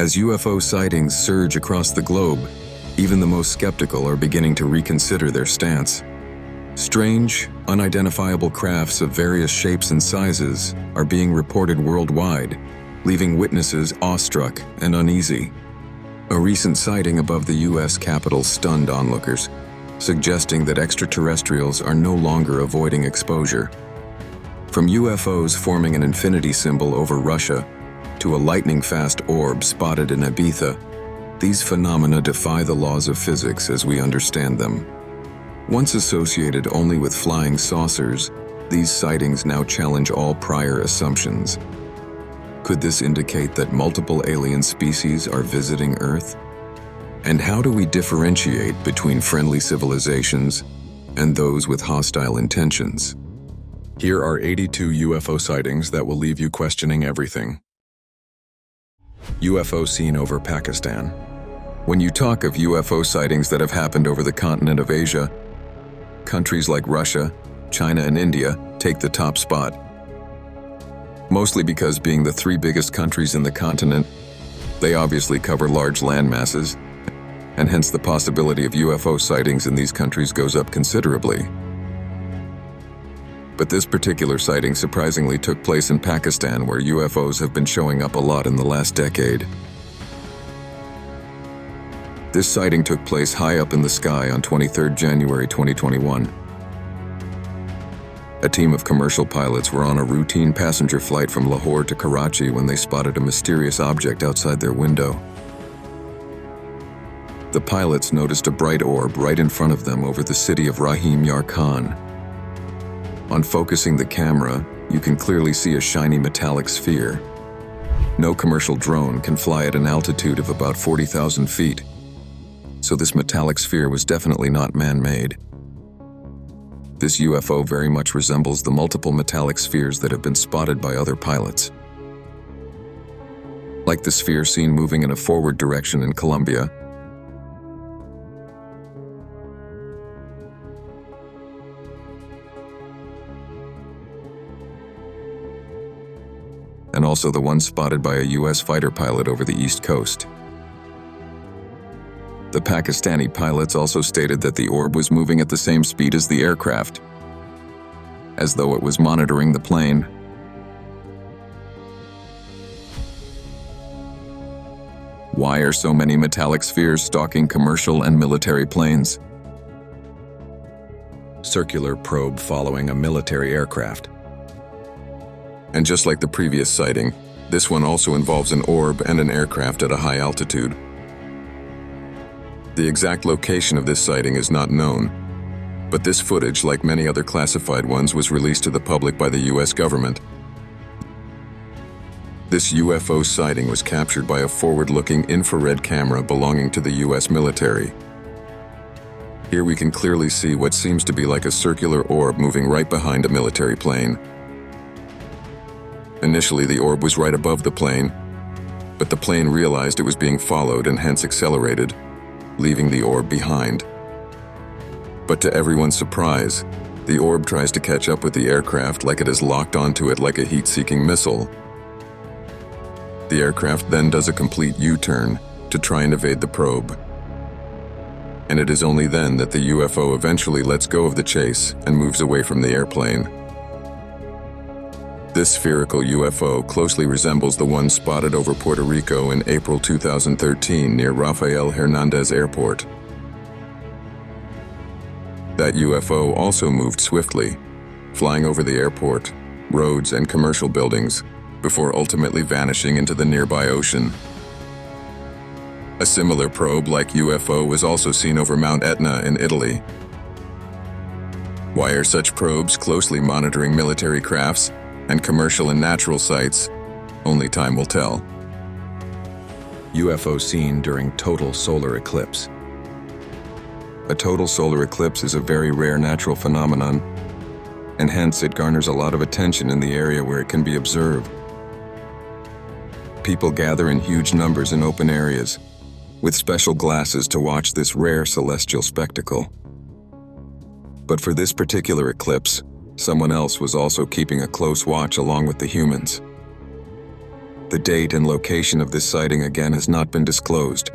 As UFO sightings surge across the globe, even the most skeptical are beginning to reconsider their stance. Strange, unidentifiable crafts of various shapes and sizes are being reported worldwide, leaving witnesses awestruck and uneasy. A recent sighting above the U.S. Capitol stunned onlookers, suggesting that extraterrestrials are no longer avoiding exposure. From UFOs forming an infinity symbol over Russia to a lightning-fast orb spotted in Ibiza, these phenomena defy the laws of physics as we understand them. Once associated only with flying saucers, these sightings now challenge all prior assumptions. Could this indicate that multiple alien species are visiting Earth? And how do we differentiate between friendly civilizations and those with hostile intentions? Here are 82 UFO sightings that will leave you questioning everything. UFO seen over Pakistan. When you talk of UFO sightings that have happened over the continent of Asia, countries like Russia, China, and India take the top spot. Mostly because, being the three biggest countries in the continent, they obviously cover large land masses, and hence the possibility of UFO sightings in these countries goes up considerably. But this particular sighting surprisingly took place in Pakistan, where UFOs have been showing up a lot in the last decade. This sighting took place high up in the sky on 23 January 2021. A team of commercial pilots were on a routine passenger flight from Lahore to Karachi when they spotted a mysterious object outside their window. The pilots noticed a bright orb right in front of them over the city of Rahim Yar Khan. On focusing the camera, you can clearly see a shiny metallic sphere. No commercial drone can fly at an altitude of about 40,000 feet, so this metallic sphere was definitely not man-made. This UFO very much resembles the multiple metallic spheres that have been spotted by other pilots. Like the sphere seen moving in a forward direction in Colombia, and also the one spotted by a US fighter pilot over the East Coast. The Pakistani pilots also stated that the orb was moving at the same speed as the aircraft, as though it was monitoring the plane. Why are so many metallic spheres stalking commercial and military planes? Circular probe following a military aircraft. And just like the previous sighting, this one also involves an orb and an aircraft at a high altitude. The exact location of this sighting is not known, but this footage, like many other classified ones, was released to the public by the US government. This UFO sighting was captured by a forward-looking infrared camera belonging to the US military. Here we can clearly see what seems to be like a circular orb moving right behind a military plane. Initially, the orb was right above the plane, but the plane realized it was being followed and hence accelerated, leaving the orb behind. But to everyone's surprise, the orb tries to catch up with the aircraft like it is locked onto it like a heat-seeking missile. The aircraft then does a complete U-turn to try and evade the probe. And it is only then that the UFO eventually lets go of the chase and moves away from the airplane. This spherical UFO closely resembles the one spotted over Puerto Rico in April 2013 near Rafael Hernandez Airport. That UFO also moved swiftly, flying over the airport, roads, and commercial buildings, before ultimately vanishing into the nearby ocean. A similar probe-like UFO was also seen over Mount Etna in Italy. Why are such probes closely monitoring military crafts and commercial and natural sites? Only time will tell. UFO seen during total solar eclipse. A total solar eclipse is a very rare natural phenomenon, and hence it garners a lot of attention in the area where it can be observed. People gather in huge numbers in open areas, with special glasses to watch this rare celestial spectacle. But for this particular eclipse, someone else was also keeping a close watch along with the humans. The date and location of this sighting again has not been disclosed,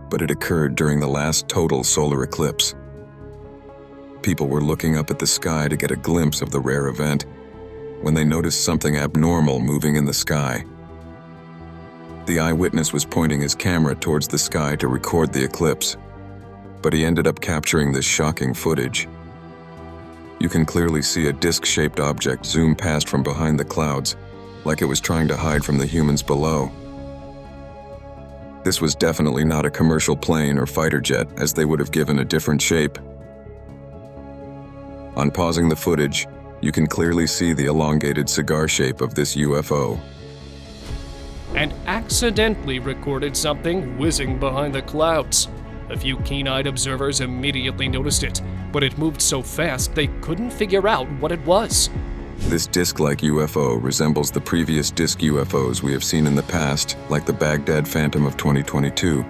but it occurred during the last total solar eclipse. People were looking up at the sky to get a glimpse of the rare event when they noticed something abnormal moving in the sky. The eyewitness was pointing his camera towards the sky to record the eclipse, but he ended up capturing this shocking footage. You can clearly see a disc-shaped object zoom past from behind the clouds, like it was trying to hide from the humans below. This was definitely not a commercial plane or fighter jet, as they would have given a different shape. On pausing the footage, you can clearly see the elongated cigar shape of this UFO. And accidentally recorded something whizzing behind the clouds. A few keen-eyed observers immediately noticed it, but it moved so fast they couldn't figure out what it was. This disc-like UFO resembles the previous disc UFOs we have seen in the past, like the Baghdad Phantom of 2022,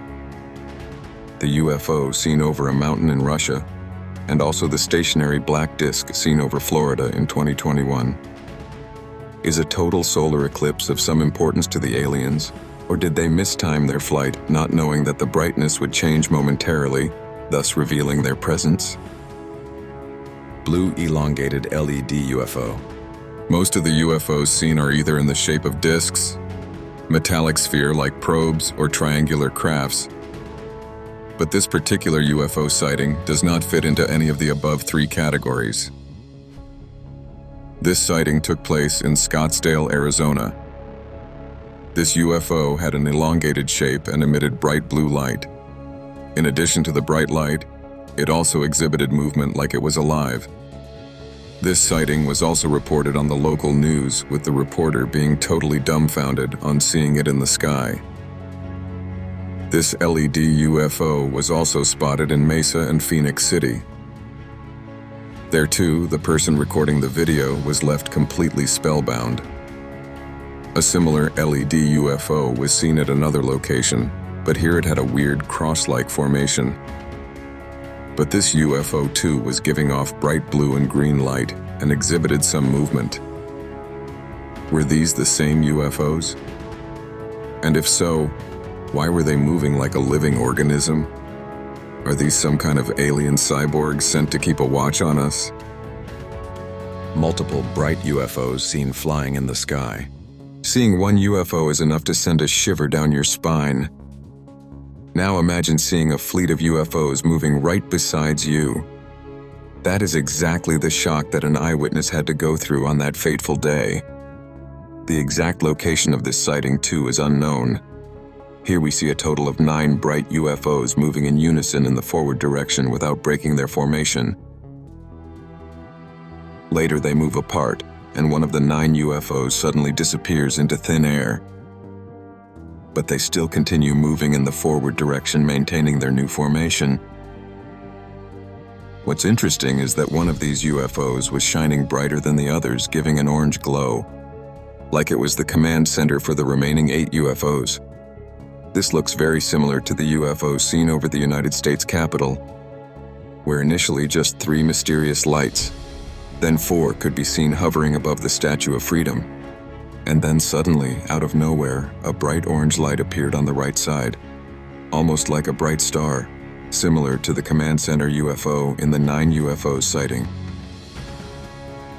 the UFO seen over a mountain in Russia, and also the stationary black disc seen over Florida in 2021. Is a total solar eclipse of some importance to the aliens, or did they mistime their flight, not knowing that the brightness would change momentarily, thus revealing their presence? Blue elongated LED UFO. Most of the UFOs seen are either in the shape of discs, metallic sphere-like probes, or triangular crafts. But this particular UFO sighting does not fit into any of the above three categories. This sighting took place in Scottsdale, Arizona. This UFO had an elongated shape and emitted bright blue light. In addition to the bright light, it also exhibited movement like it was alive. This sighting was also reported on the local news, with the reporter being totally dumbfounded on seeing it in the sky. This LED UFO was also spotted in Mesa and Phoenix City. There too, the person recording the video was left completely spellbound. A similar LED UFO was seen at another location, but here it had a weird cross-like formation. But this UFO too was giving off bright blue and green light and exhibited some movement. Were these the same UFOs? And if so, why were they moving like a living organism? Are these some kind of alien cyborgs sent to keep a watch on us? Multiple bright UFOs seen flying in the sky. Seeing one UFO is enough to send a shiver down your spine. Now imagine seeing a fleet of UFOs moving right beside you. That is exactly the shock that an eyewitness had to go through on that fateful day. The exact location of this sighting, too, is unknown. Here we see a total of 9 bright UFOs moving in unison in the forward direction without breaking their formation. Later they move apart, and one of the 9 UFOs suddenly disappears into thin air. But they still continue moving in the forward direction, maintaining their new formation. What's interesting is that one of these UFOs was shining brighter than the others, giving an orange glow, like it was the command center for the remaining 8 UFOs. This looks very similar to the UFO seen over the United States Capitol, where initially just 3 mysterious lights, then 4 could be seen hovering above the Statue of Freedom. And then suddenly, out of nowhere, a bright orange light appeared on the right side, almost like a bright star, similar to the command center UFO in the 9 UFOs sighting.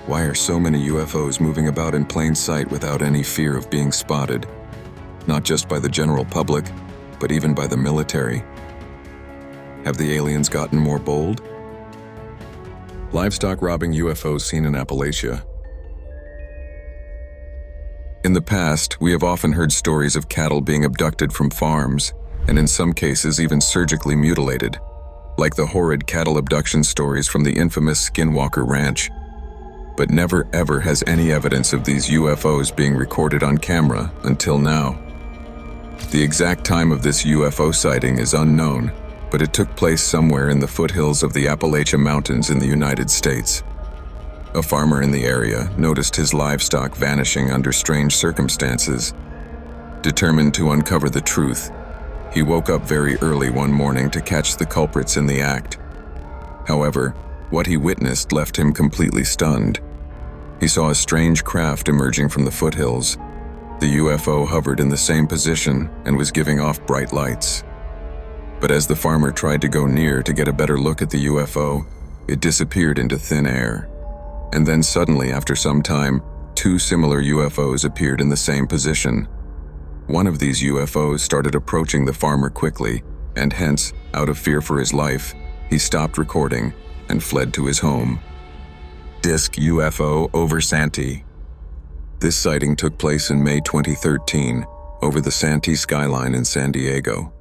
Why are so many UFOs moving about in plain sight without any fear of being spotted? Not just by the general public, but even by the military. Have the aliens gotten more bold? Livestock robbing UFOs seen in Appalachia. In the past, we have often heard stories of cattle being abducted from farms, and in some cases even surgically mutilated, like the horrid cattle abduction stories from the infamous Skinwalker Ranch. But never ever has any evidence of these UFOs being recorded on camera until now. The exact time of this UFO sighting is unknown, but it took place somewhere in the foothills of the Appalachia Mountains in the United States. A farmer in the area noticed his livestock vanishing under strange circumstances. Determined to uncover the truth, he woke up very early one morning to catch the culprits in the act. However, what he witnessed left him completely stunned. He saw a strange craft emerging from the foothills. The UFO hovered in the same position and was giving off bright lights. But as the farmer tried to go near to get a better look at the UFO, it disappeared into thin air. And then suddenly, after some time, two similar UFOs appeared in the same position. One of these UFOs started approaching the farmer quickly, and hence, out of fear for his life, he stopped recording and fled to his home. Disc UFO Over Santee. This sighting took place in May 2013 over the Santee skyline in San Diego.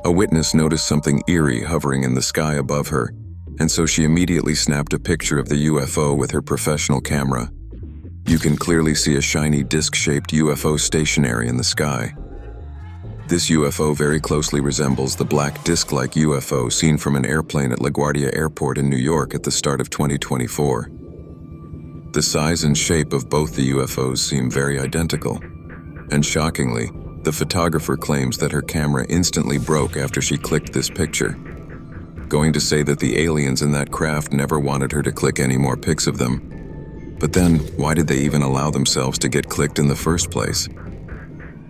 A witness noticed something eerie hovering in the sky above her, and so she immediately snapped a picture of the UFO with her professional camera. You can clearly see a shiny disc-shaped UFO stationary in the sky. This UFO very closely resembles the black disc-like UFO seen from an airplane at LaGuardia Airport in New York at the start of 2024. The size and shape of both the UFOs seem very identical, and shockingly, the photographer claims that her camera instantly broke after she clicked this picture, going to say that the aliens in that craft never wanted her to click any more pics of them. But then, why did they even allow themselves to get clicked in the first place?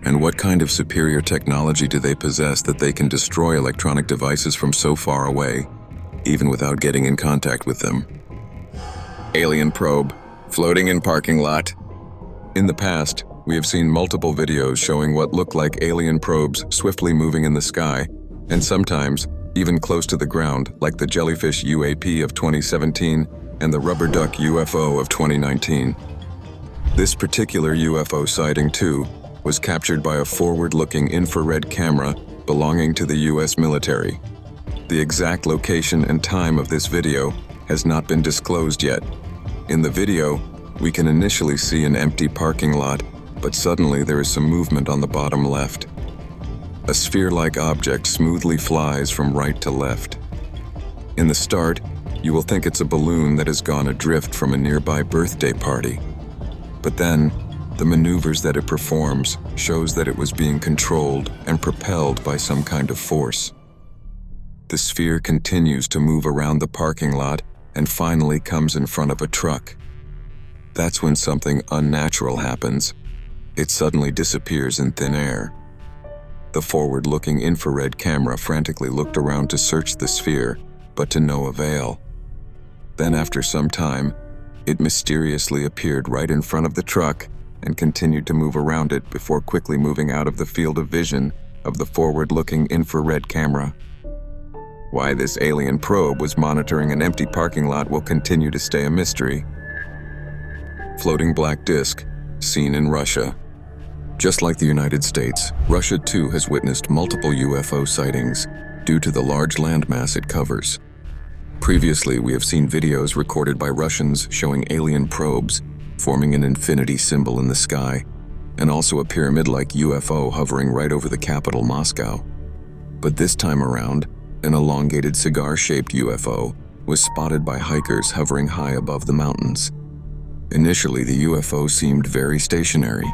And what kind of superior technology do they possess that they can destroy electronic devices from so far away, even without getting in contact with them? Alien probe, floating in parking lot. In the past, we have seen multiple videos showing what look like alien probes swiftly moving in the sky, and sometimes even close to the ground, like the Jellyfish UAP of 2017 and the Rubber Duck UFO of 2019. This particular UFO sighting, too, was captured by a forward-looking infrared camera belonging to the US military. The exact location and time of this video has not been disclosed yet. In the video, we can initially see an empty parking lot, but suddenly there is some movement on the bottom left. A sphere-like object smoothly flies from right to left. In the start, you will think it's a balloon that has gone adrift from a nearby birthday party. But then, the maneuvers that it performs shows that it was being controlled and propelled by some kind of force. The sphere continues to move around the parking lot and finally comes in front of a truck. That's when something unnatural happens. It suddenly disappears in thin air. The forward-looking infrared camera frantically looked around to search the sphere, but to no avail. Then after some time, it mysteriously appeared right in front of the truck and continued to move around it before quickly moving out of the field of vision of the forward-looking infrared camera. Why this alien probe was monitoring an empty parking lot will continue to stay a mystery. Floating black disc, seen in Russia. Just like the United States, Russia too has witnessed multiple UFO sightings due to the large landmass it covers. Previously, we have seen videos recorded by Russians showing alien probes forming an infinity symbol in the sky, and also a pyramid-like UFO hovering right over the capital, Moscow. But this time around, an elongated cigar-shaped UFO was spotted by hikers hovering high above the mountains. Initially, the UFO seemed very stationary,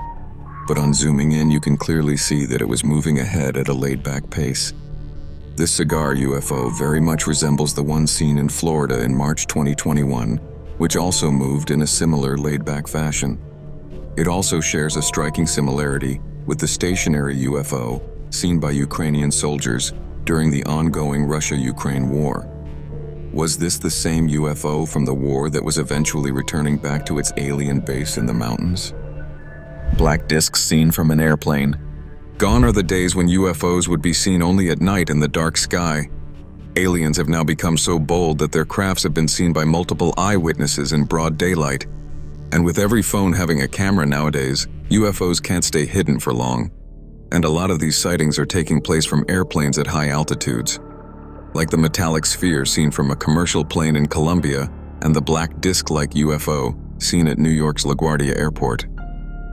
but on zooming in, you can clearly see that it was moving ahead at a laid-back pace. This cigar UFO very much resembles the one seen in Florida in March 2021, which also moved in a similar laid-back fashion. It also shares a striking similarity with the stationary UFO seen by Ukrainian soldiers during the ongoing Russia-Ukraine war. Was this the same UFO from the war that was eventually returning back to its alien base in the mountains? Black discs seen from an airplane. Gone are the days when UFOs would be seen only at night in the dark sky. Aliens have now become so bold that their crafts have been seen by multiple eyewitnesses in broad daylight. And with every phone having a camera nowadays, UFOs can't stay hidden for long. And a lot of these sightings are taking place from airplanes at high altitudes, like the metallic sphere seen from a commercial plane in Colombia and the black disc-like UFO seen at New York's LaGuardia Airport.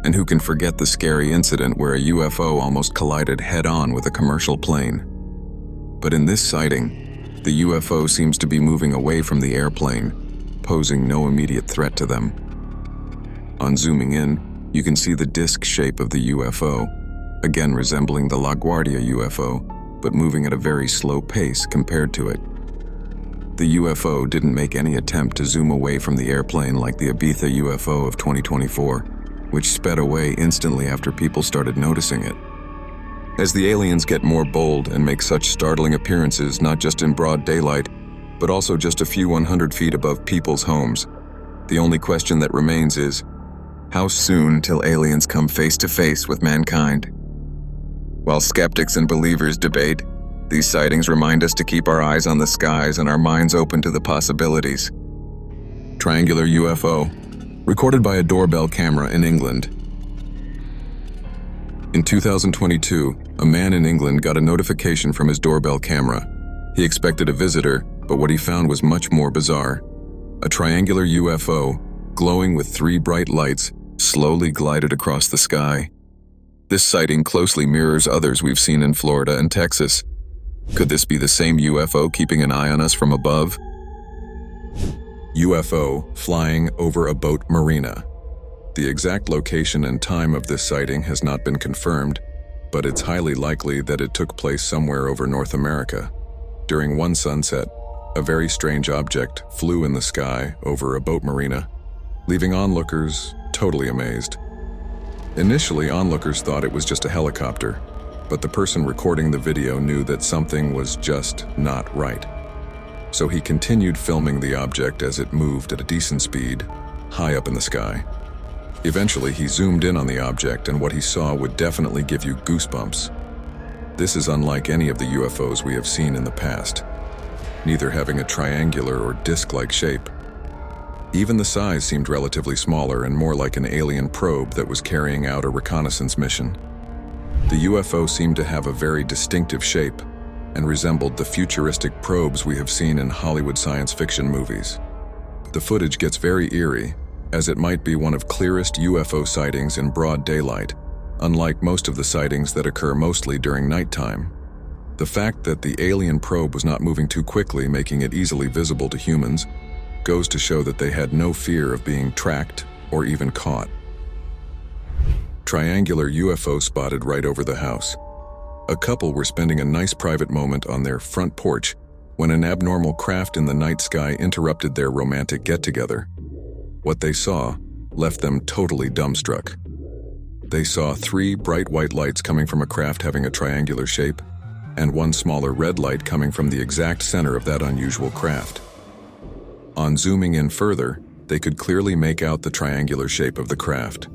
And who can forget the scary incident where a UFO almost collided head-on with a commercial plane? But in this sighting, the UFO seems to be moving away from the airplane, posing no immediate threat to them. On zooming in, you can see the disc shape of the UFO, again resembling the LaGuardia UFO, but moving at a very slow pace compared to it. The UFO didn't make any attempt to zoom away from the airplane like the Ibiza UFO of 2024. which sped away instantly after people started noticing it. As the aliens get more bold and make such startling appearances not just in broad daylight, but also just a few 100 feet above people's homes, the only question that remains is, how soon till aliens come face to face with mankind? While skeptics and believers debate, these sightings remind us to keep our eyes on the skies and our minds open to the possibilities. Triangular UFO, recorded by a doorbell camera in England. In 2022, a man in England got a notification from his doorbell camera. He expected a visitor, but what he found was much more bizarre. A triangular UFO, glowing with 3 bright lights, slowly glided across the sky. This sighting closely mirrors others we've seen in Florida and Texas. Could this be the same UFO keeping an eye on us from above? UFO flying over a boat Marina. The exact location and time of this sighting has not been confirmed, but it's highly likely that it took place somewhere over North America. During one sunset, a very strange object flew in the sky over a boat marina, leaving onlookers totally amazed. Initially, onlookers thought it was just a helicopter, but the person recording the video knew that something was just not right. So he continued filming the object as it moved at a decent speed, high up in the sky. Eventually, he zoomed in on the object, and what he saw would definitely give you goosebumps. This is unlike any of the UFOs we have seen in the past, neither having a triangular or disc-like shape. Even the size seemed relatively smaller and more like an alien probe that was carrying out a reconnaissance mission. The UFO seemed to have a very distinctive shape and resembled the futuristic probes we have seen in Hollywood science fiction movies. The footage gets very eerie, as it might be one of clearest UFO sightings in broad daylight, unlike most of the sightings that occur mostly during nighttime. The fact that the alien probe was not moving too quickly, making it easily visible to humans, goes to show that they had no fear of being tracked or even caught. Triangular UFO spotted right over the house. A couple were spending a nice private moment on their front porch when an abnormal craft in the night sky interrupted their romantic get-together. What they saw left them totally dumbstruck. They saw 3 bright white lights coming from a craft having a triangular shape, and 1 smaller red light coming from the exact center of that unusual craft. On zooming in further, they could clearly make out the triangular shape of the craft.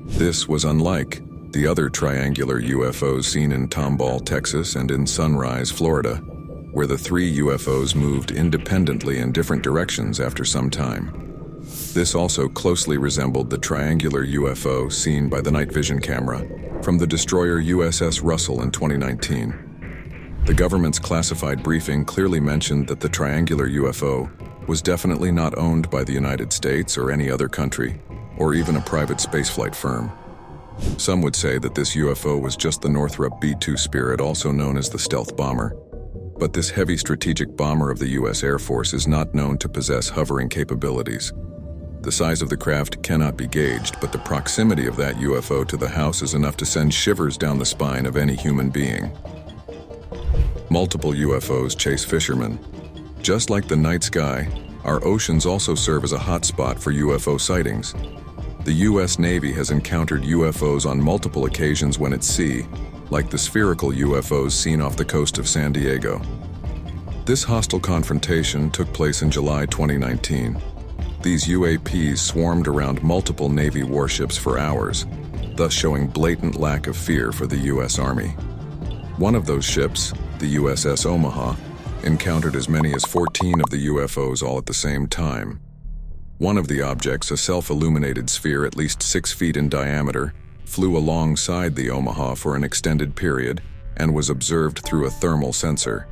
This was unlike the other triangular UFOs seen in Tomball, Texas, and in Sunrise, Florida, where the 3 UFOs moved independently in different directions after some time. This also closely resembled the triangular UFO seen by the night vision camera from the destroyer USS Russell in 2019. The government's classified briefing clearly mentioned that the triangular UFO was definitely not owned by the United States or any other country, or even a private spaceflight firm. Some would say that this UFO was just the Northrop B-2 Spirit, also known as the stealth bomber. But this heavy strategic bomber of the U.S. Air Force is not known to possess hovering capabilities. The size of the craft cannot be gauged, but the proximity of that UFO to the house is enough to send shivers down the spine of any human being. Multiple UFOs chase fishermen. Just like the night sky, our oceans also serve as a hotspot for UFO sightings. The U.S. Navy has encountered UFOs on multiple occasions when at sea, like the spherical UFOs seen off the coast of San Diego. This hostile confrontation took place in July 2019. These UAPs swarmed around multiple Navy warships for hours, thus showing blatant lack of fear for the U.S. Army. One of those ships, the USS Omaha, encountered as many as 14 of the UFOs all at the same time. One of the objects, a self-illuminated sphere at least 6 feet in diameter, flew alongside the Omaha for an extended period and was observed through a thermal sensor.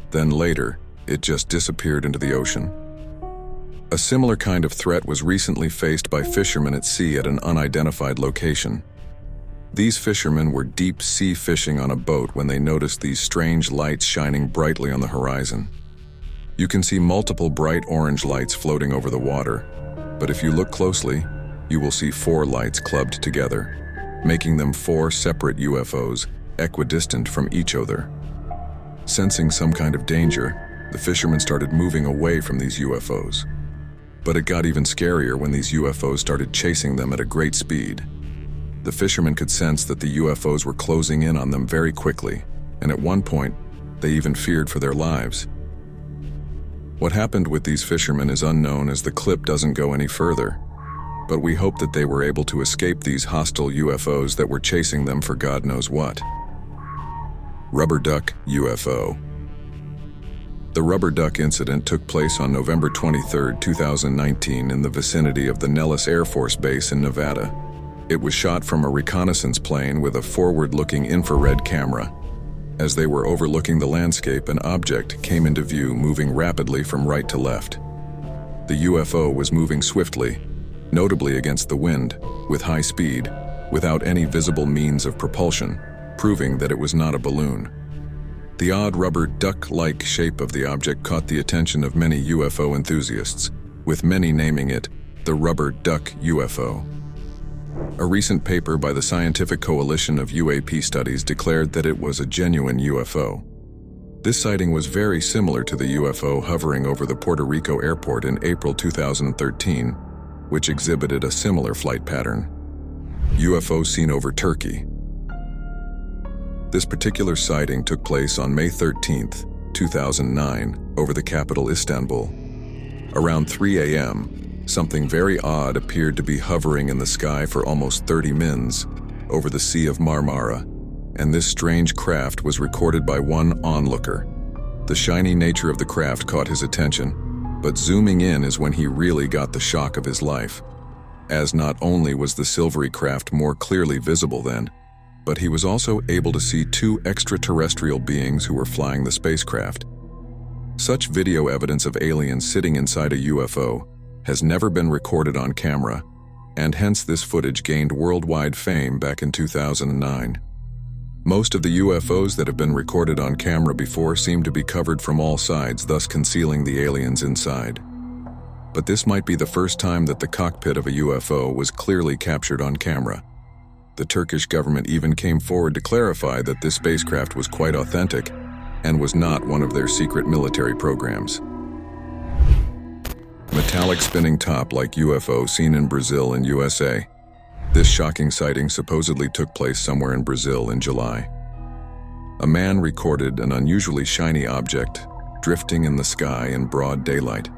Then later, it just disappeared into the ocean. A similar kind of threat was recently faced by fishermen at sea at an unidentified location. These fishermen were deep sea fishing on a boat when they noticed these strange lights shining brightly on the horizon. You can see multiple bright orange lights floating over the water, but if you look closely, you will see 4 lights clubbed together, making them 4 separate UFOs, equidistant from each other. Sensing some kind of danger, the fishermen started moving away from these UFOs. But it got even scarier when these UFOs started chasing them at a great speed. The fishermen could sense that the UFOs were closing in on them very quickly, and at one point, they even feared for their lives. What happened with these fishermen is unknown, as the clip doesn't go any further, but we hope that they were able to escape these hostile UFOs that were chasing them for God knows what. Rubber Duck UFO. The Rubber Duck incident took place on November 23, 2019 in the vicinity of the Nellis Air Force Base in Nevada. It was shot from a reconnaissance plane with a forward-looking infrared camera. As they were overlooking the landscape, an object came into view, moving rapidly from right to left. The UFO was moving swiftly, notably against the wind, with high speed, without any visible means of propulsion, proving that it was not a balloon. The odd rubber duck-like shape of the object caught the attention of many UFO enthusiasts, with many naming it the Rubber Duck UFO. A recent paper by the Scientific Coalition of UAP Studies declared that it was a genuine UFO. This sighting was very similar to the UFO hovering over the Puerto Rico airport in April 2013, which exhibited a similar flight pattern. UFO seen over Turkey. This particular sighting took place on May 13, 2009, over the capital Istanbul. Around 3 a.m., something very odd appeared to be hovering in the sky for almost 30 mins over the Sea of Marmara, and this strange craft was recorded by one onlooker. The shiny nature of the craft caught his attention, but zooming in is when he really got the shock of his life, as not only was the silvery craft more clearly visible then, but he was also able to see two extraterrestrial beings who were flying the spacecraft. Such video evidence of aliens sitting inside a UFO has never been recorded on camera, and hence this footage gained worldwide fame back in 2009. Most of the UFOs that have been recorded on camera before seem to be covered from all sides, thus concealing the aliens inside. But this might be the first time that the cockpit of a UFO was clearly captured on camera. The Turkish government even came forward to clarify that this spacecraft was quite authentic and was not one of their secret military programs. Metallic spinning top like UFO seen in Brazil and USA. This shocking sighting supposedly took place somewhere in Brazil in July. A man recorded an unusually shiny object drifting in the sky in broad daylight.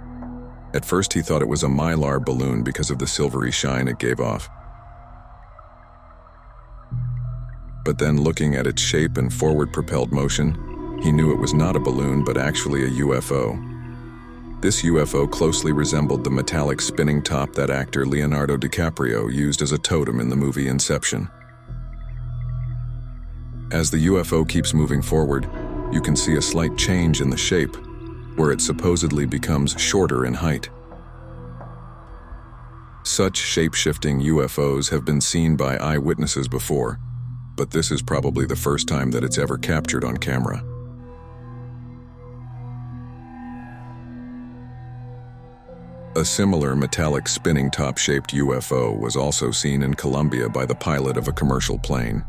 At first he thought it was a mylar balloon because of the silvery shine it gave off. But then, looking at its shape and forward-propelled motion, he knew it was not a balloon but actually a UFO. This UFO closely resembled the metallic spinning top that actor Leonardo DiCaprio used as a totem in the movie Inception. As the UFO keeps moving forward, you can see a slight change in the shape, where it supposedly becomes shorter in height. Such shape-shifting UFOs have been seen by eyewitnesses before, but this is probably the first time that it's ever captured on camera. A similar metallic spinning top-shaped UFO was also seen in Colombia by the pilot of a commercial plane.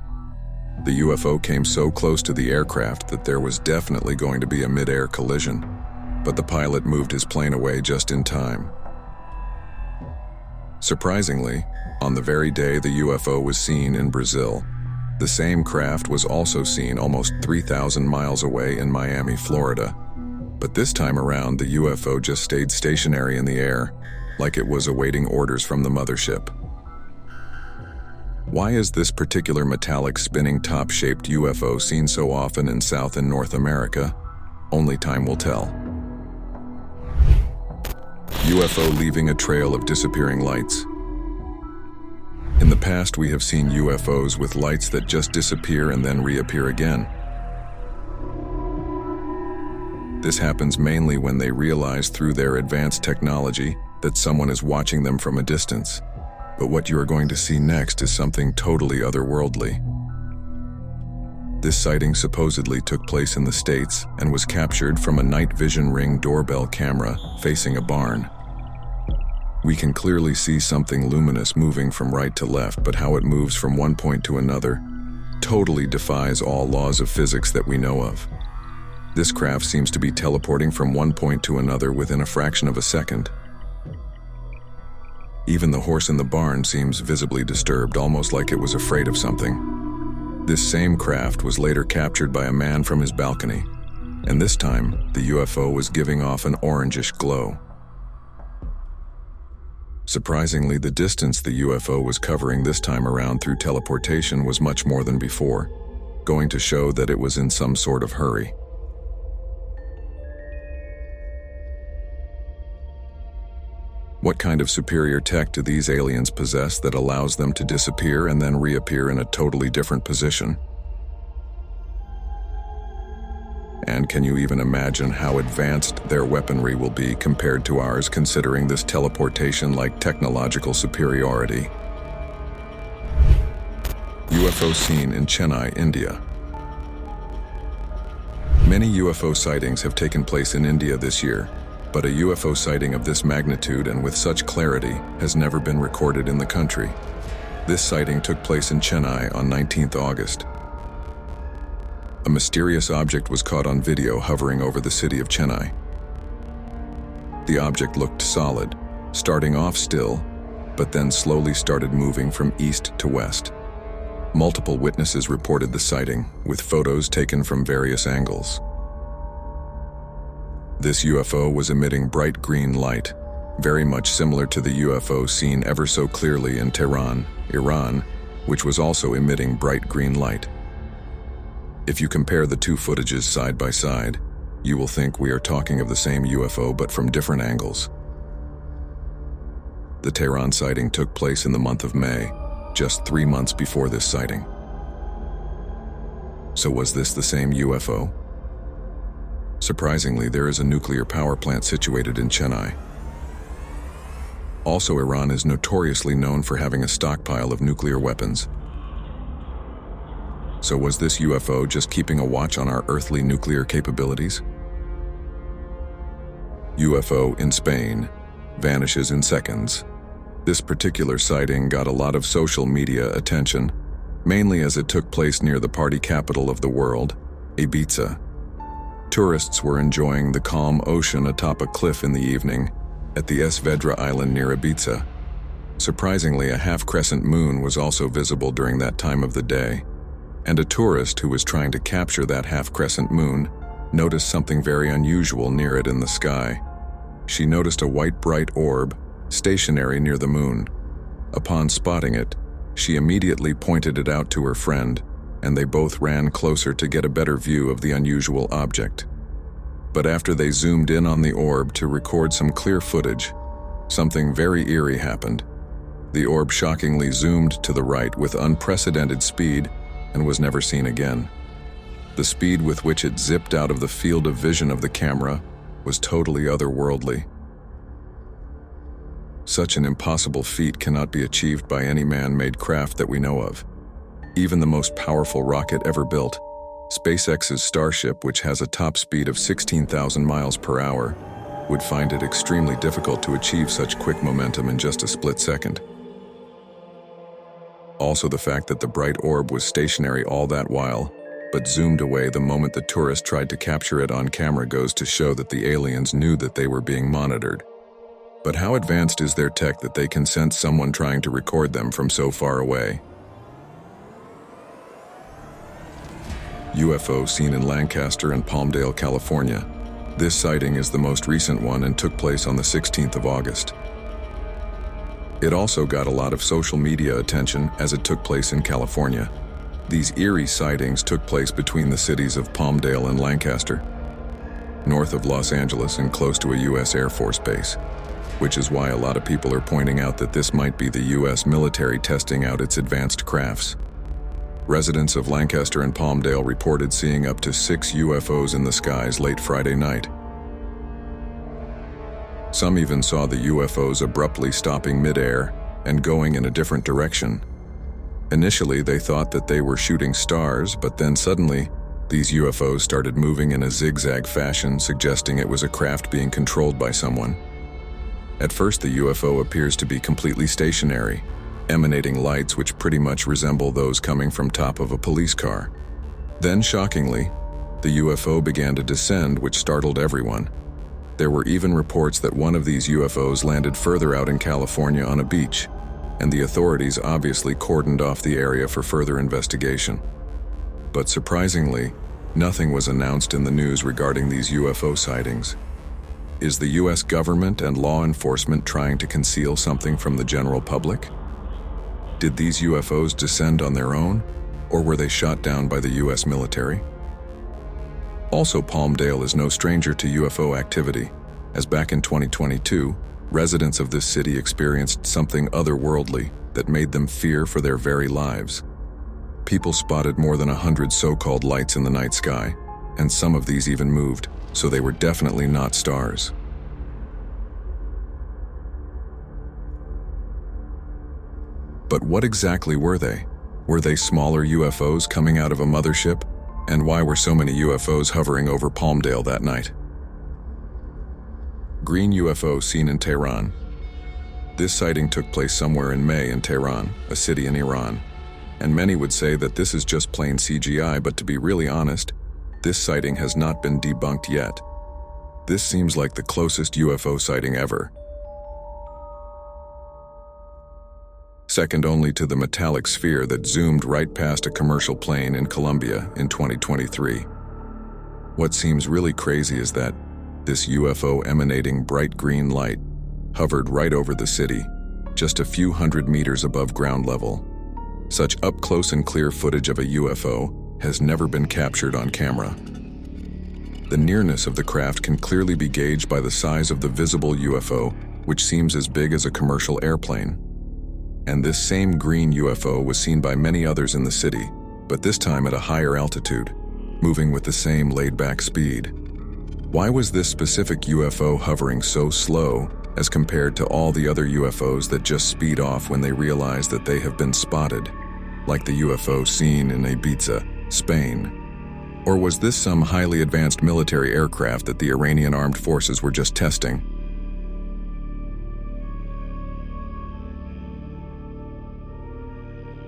The UFO came so close to the aircraft that there was definitely going to be a mid-air collision, but the pilot moved his plane away just in time. Surprisingly, on the very day the UFO was seen in Brazil, the same craft was also seen almost 3,000 miles away in Miami, Florida. But this time around, the UFO just stayed stationary in the air, like it was awaiting orders from the mothership. Why is this particular metallic spinning top-shaped UFO seen so often in South and North America? Only time will tell. UFO leaving a trail of disappearing lights. In the past, we have seen UFOs with lights that just disappear and then reappear again. This happens mainly when they realize through their advanced technology that someone is watching them from a distance. But what you are going to see next is something totally otherworldly. This sighting supposedly took place in the States and was captured from a night vision ring doorbell camera facing a barn. We can clearly see something luminous moving from right to left, but how it moves from one point to another totally defies all laws of physics that we know of. This craft seems to be teleporting from one point to another within a fraction of a second. Even the horse in the barn seems visibly disturbed, almost like it was afraid of something. This same craft was later captured by a man from his balcony, and this time, the UFO was giving off an orangish glow. Surprisingly, the distance the UFO was covering this time around through teleportation was much more than before, going to show that it was in some sort of hurry. What kind of superior tech do these aliens possess that allows them to disappear and then reappear in a totally different position? And can you even imagine how advanced their weaponry will be compared to ours, considering this teleportation-like technological superiority? UFO seen in Chennai, India. Many UFO sightings have taken place in India this year, but a UFO sighting of this magnitude and with such clarity has never been recorded in the country. This sighting took place in Chennai on 19th August. A mysterious object was caught on video hovering over the city of Chennai. The object looked solid, starting off still, but then slowly started moving from east to west. Multiple witnesses reported the sighting, with photos taken from various angles. This UFO was emitting bright green light, very much similar to the UFO seen ever so clearly in Tehran, Iran, which was also emitting bright green light. If you compare the two footages side by side, you will think we are talking of the same UFO but from different angles. The Tehran sighting took place in the month of May, just 3 months before this sighting. So was this the same UFO? Surprisingly, there is a nuclear power plant situated in Chennai. Also, Iran is notoriously known for having a stockpile of nuclear weapons. So was this UFO just keeping a watch on our earthly nuclear capabilities? UFO in Spain vanishes in seconds. This particular sighting got a lot of social media attention, mainly as it took place near the party capital of the world, Ibiza. Tourists were enjoying the calm ocean atop a cliff in the evening at the Svedra island near Ibiza. Surprisingly, a half-crescent moon was also visible during that time of the day, and a tourist who was trying to capture that half-crescent moon noticed something very unusual near it in the sky. She noticed a white bright orb stationary near the moon. Upon spotting it, she immediately pointed it out to her friend, and they both ran closer to get a better view of the unusual object. But after they zoomed in on the orb to record some clear footage, something very eerie happened. The orb shockingly zoomed to the right with unprecedented speed and was never seen again. The speed with which it zipped out of the field of vision of the camera was totally otherworldly. Such an impossible feat cannot be achieved by any man-made craft that we know of. Even the most powerful rocket ever built, SpaceX's Starship, which has a top speed of 16,000 miles per hour, would find it extremely difficult to achieve such quick momentum in just a split second. Also, the fact that the bright orb was stationary all that while, but zoomed away the moment the tourist tried to capture it on camera goes to show that the aliens knew that they were being monitored. But how advanced is their tech that they can sense someone trying to record them from so far away? UFO seen in Lancaster and Palmdale, California. This sighting is the most recent one and took place on the 16th of August. It also got a lot of social media attention as it took place in California. These eerie sightings took place between the cities of Palmdale and Lancaster, north of Los Angeles and close to a U.S. Air Force base, which is why a lot of people are pointing out that this might be the U.S. military testing out its advanced crafts. Residents of Lancaster and Palmdale reported seeing up to 6 UFOs in the skies late Friday night. Some even saw the UFOs abruptly stopping mid-air and going in a different direction. Initially, they thought that they were shooting stars, but then suddenly, these UFOs started moving in a zigzag fashion, suggesting it was a craft being controlled by someone. At first, the UFO appears to be completely stationary, emanating lights which pretty much resemble those coming from top of a police car. Then, shockingly, the UFO began to descend, which startled everyone. There were even reports that one of these UFOs landed further out in California on a beach, and the authorities obviously cordoned off the area for further investigation. But surprisingly, nothing was announced in the news regarding these UFO sightings. Is the US government and law enforcement trying to conceal something from the general public? Did these UFOs descend on their own, or were they shot down by the US military? Also, Palmdale is no stranger to UFO activity, as back in 2022, residents of this city experienced something otherworldly that made them fear for their very lives. People spotted more than 100 so-called lights in the night sky, and some of these even moved, so they were definitely not stars. But what exactly were they? Were they smaller UFOs coming out of a mothership? And why were so many UFOs hovering over Palmdale that night? Green UFO seen in Tehran. This sighting took place somewhere in May in Tehran, a city in Iran. And many would say that this is just plain CGI, but to be really honest, this sighting has not been debunked yet. This seems like the closest UFO sighting ever. Second only to the metallic sphere that zoomed right past a commercial plane in Colombia in 2023. What seems really crazy is that this UFO emanating bright green light hovered right over the city, just a few hundred meters above ground level. Such up-close and clear footage of a UFO has never been captured on camera. The nearness of the craft can clearly be gauged by the size of the visible UFO, which seems as big as a commercial airplane. And this same green UFO was seen by many others in the city, but this time at a higher altitude, moving with the same laid-back speed. Why was this specific UFO hovering so slow as compared to all the other UFOs that just speed off when they realize that they have been spotted, like the UFO seen in Ibiza, Spain? Or was this some highly advanced military aircraft that the Iranian armed forces were just testing?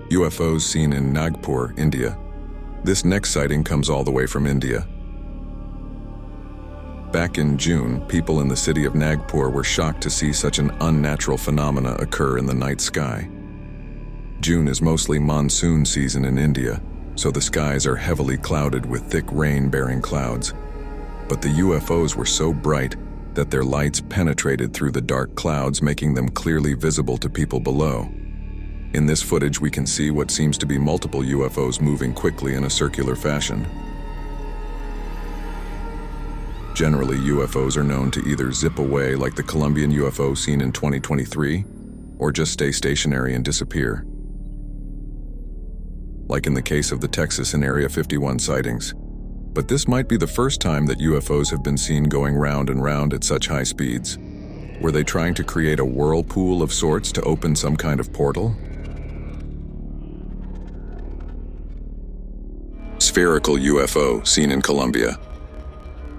UFOs seen in Nagpur, India. This next sighting comes all the way from India. Back in June, people in the city of Nagpur were shocked to see such an unnatural phenomena occur in the night sky. June is mostly monsoon season in India, so the skies are heavily clouded with thick rain-bearing clouds. But the UFOs were so bright that their lights penetrated through the dark clouds, making them clearly visible to people below. In this footage, we can see what seems to be multiple UFOs moving quickly in a circular fashion. Generally, UFOs are known to either zip away like the Colombian UFO seen in 2023, or just stay stationary and disappear. Like in the case of the Texas and Area 51 sightings. But this might be the first time that UFOs have been seen going round and round at such high speeds. Were they trying to create a whirlpool of sorts to open some kind of portal? Spherical UFO seen in Colombia.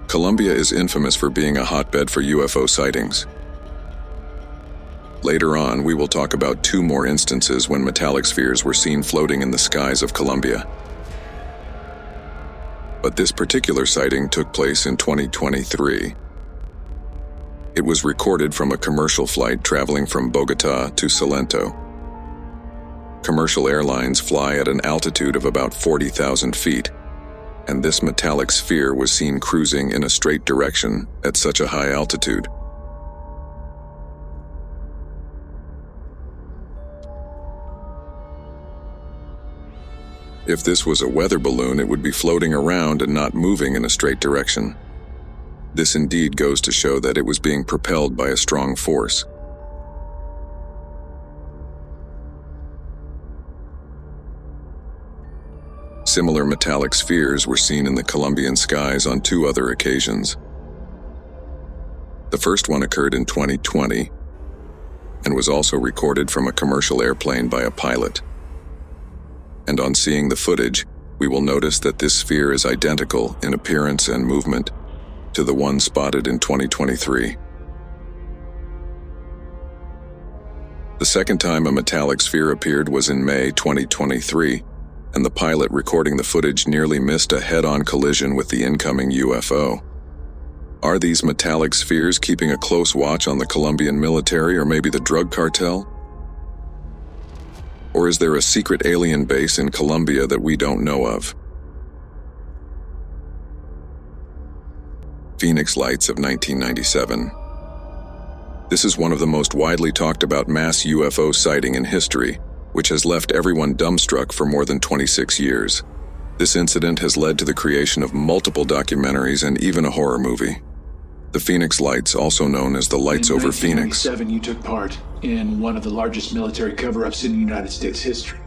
Colombia is infamous for being a hotbed for UFO sightings. Later on, we will talk about 2 more instances when metallic spheres were seen floating in the skies of Colombia. But this particular sighting took place in 2023. It was recorded from a commercial flight traveling from Bogota to Salento. Commercial airlines fly at an altitude of about 40,000 feet, and this metallic sphere was seen cruising in a straight direction at such a high altitude. If this was a weather balloon, it would be floating around and not moving in a straight direction. This indeed goes to show that it was being propelled by a strong force. Similar metallic spheres were seen in the Colombian skies on 2 other occasions. The first one occurred in 2020 and was also recorded from a commercial airplane by a pilot. And on seeing the footage, we will notice that this sphere is identical in appearance and movement to the one spotted in 2023. The second time a metallic sphere appeared was in May 2023, and the pilot recording the footage nearly missed a head-on collision with the incoming UFO. Are these metallic spheres keeping a close watch on the Colombian military or maybe the drug cartel? Or is there a secret alien base in Colombia that we don't know of? Phoenix Lights of 1997. This is one of the most widely talked about mass UFO sighting in history, which has left everyone dumbstruck for more than 26 years. This incident has led to the creation of multiple documentaries and even a horror movie. The Phoenix Lights, also known as the Lights Over Phoenix. In 1997, you took part in one of the largest military cover-ups in United States history.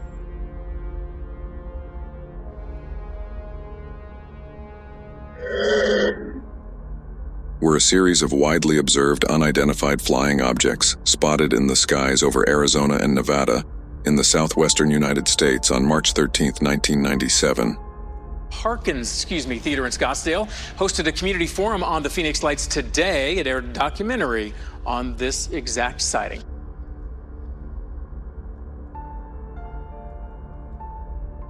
Were a series of widely observed unidentified flying objects spotted in the skies over Arizona and Nevada in the southwestern United States on March 13, 1997. Harkins, Theater in Scottsdale hosted a community forum on the Phoenix Lights today. It aired a documentary on this exact sighting.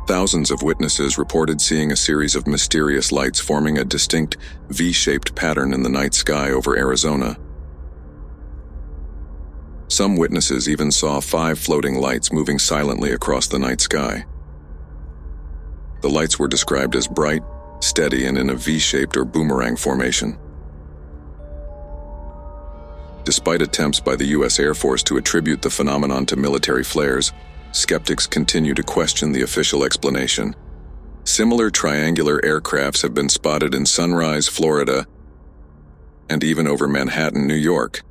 Thousands of witnesses reported seeing a series of mysterious lights forming a distinct V-shaped pattern in the night sky over Arizona. Some witnesses even saw 5 floating lights moving silently across the night sky. The lights were described as bright, steady, and in a V-shaped or boomerang formation. Despite attempts by the U.S. Air Force to attribute the phenomenon to military flares, skeptics continue to question the official explanation. Similar triangular aircrafts have been spotted in Sunrise, Florida, and even over Manhattan, New York.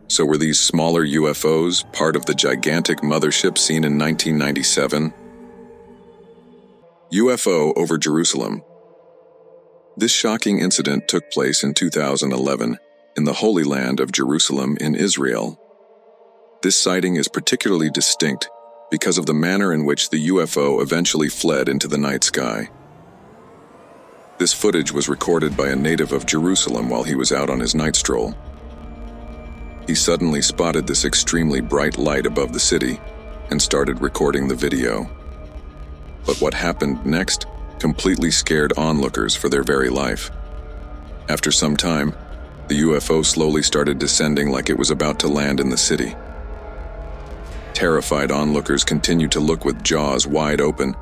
So were these smaller UFOs part of the gigantic mothership seen in 1997? UFO Over Jerusalem. This shocking incident took place in 2011 in the Holy Land of Jerusalem in Israel. This sighting is particularly distinct because of the manner in which the UFO eventually fled into the night sky. This footage was recorded by a native of Jerusalem while he was out on his night stroll. He suddenly spotted this extremely bright light above the city and started recording the video. But what happened next completely scared onlookers for their very life. After some time, the UFO slowly started descending like it was about to land in the city. Terrified onlookers continued to look with jaws wide open,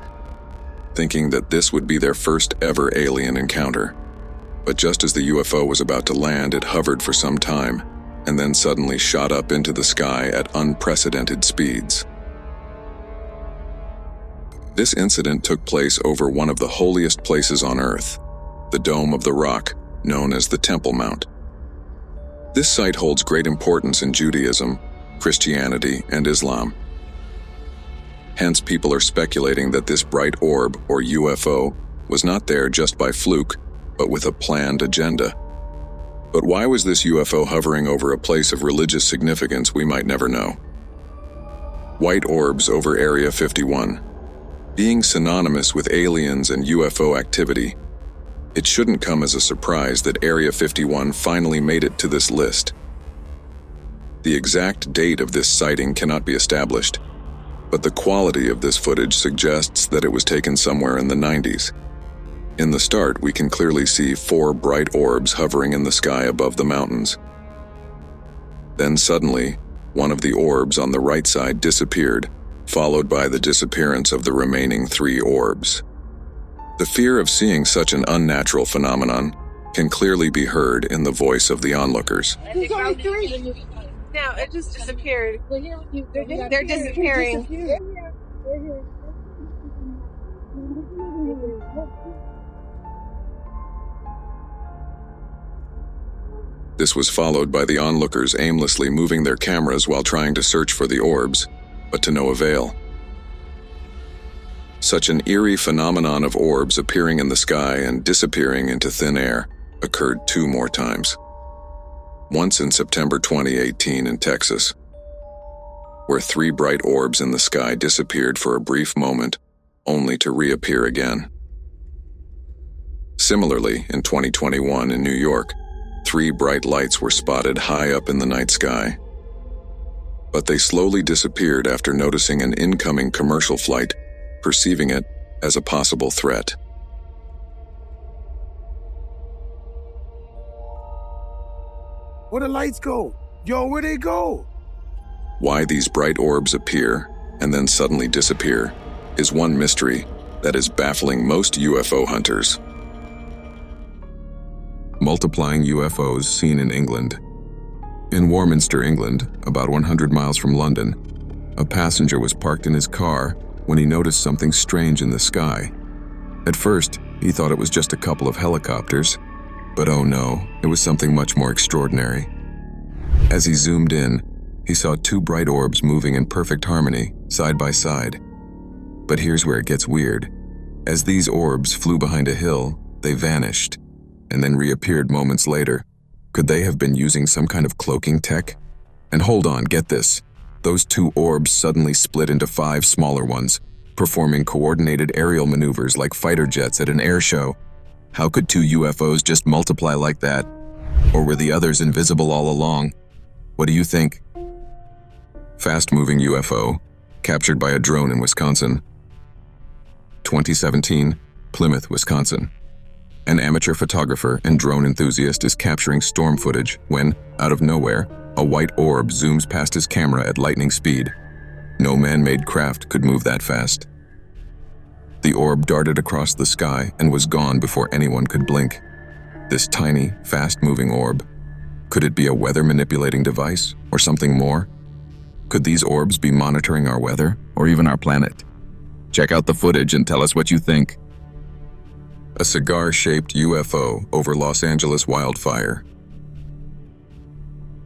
thinking that this would be their first ever alien encounter. But just as the UFO was about to land, it hovered for some time, and then suddenly shot up into the sky at unprecedented speeds. This incident took place over one of the holiest places on Earth, the Dome of the Rock, known as the Temple Mount. This site holds great importance in Judaism, Christianity, and Islam. Hence, people are speculating that this bright orb, or UFO, was not there just by fluke, but with a planned agenda. But why was this UFO hovering over a place of religious significance we might never know? White orbs over Area 51. Being synonymous with aliens and UFO activity, it shouldn't come as a surprise that Area 51 finally made it to this list. The exact date of this sighting cannot be established, but the quality of this footage suggests that it was taken somewhere in the 90s. In the start, we can clearly see 4 bright orbs hovering in the sky above the mountains. Then suddenly, one of the orbs on the right side disappeared, followed by the disappearance of the remaining 3 orbs. The fear of seeing such an unnatural phenomenon can clearly be heard in the voice of the onlookers. There's only 3. No, it just disappeared. They're disappearing. This was followed by the onlookers aimlessly moving their cameras while trying to search for the orbs, but to no avail. Such an eerie phenomenon of orbs appearing in the sky and disappearing into thin air occurred 2 more times. Once in September 2018 in Texas, where 3 bright orbs in the sky disappeared for a brief moment, only to reappear again. Similarly, in 2021 in New York, 3 bright lights were spotted high up in the night sky. But they slowly disappeared after noticing an incoming commercial flight, perceiving it, as a possible threat. Where the lights go? Yo, where'd they go? Why these bright orbs appear and then suddenly disappear is one mystery that is baffling most UFO hunters. Multiplying UFOs seen in England. In Warminster, England, about 100 miles from London, a passenger was parked in his car when he noticed something strange in the sky. At first, he thought it was just a couple of helicopters, but oh no, it was something much more extraordinary. As he zoomed in, he saw two bright orbs moving in perfect harmony, side by side. But here's where it gets weird. As these orbs flew behind a hill, they vanished, and then reappeared moments later. Could they have been using some kind of cloaking tech? And hold on, get this. Those two orbs suddenly split into 5 smaller ones, performing coordinated aerial maneuvers like fighter jets at an air show. How could 2 UFOs just multiply like that? Or were the others invisible all along? What do you think? Fast-moving UFO, captured by a drone in Wisconsin. 2017, Plymouth, Wisconsin. An amateur photographer and drone enthusiast is capturing storm footage when, out of nowhere, a white orb zooms past his camera at lightning speed. No man-made craft could move that fast. The orb darted across the sky and was gone before anyone could blink. This tiny, fast-moving orb. Could it be a weather-manipulating device or something more? Could these orbs be monitoring our weather or even our planet? Check out the footage and tell us what you think. A cigar-shaped UFO over Los Angeles wildfire.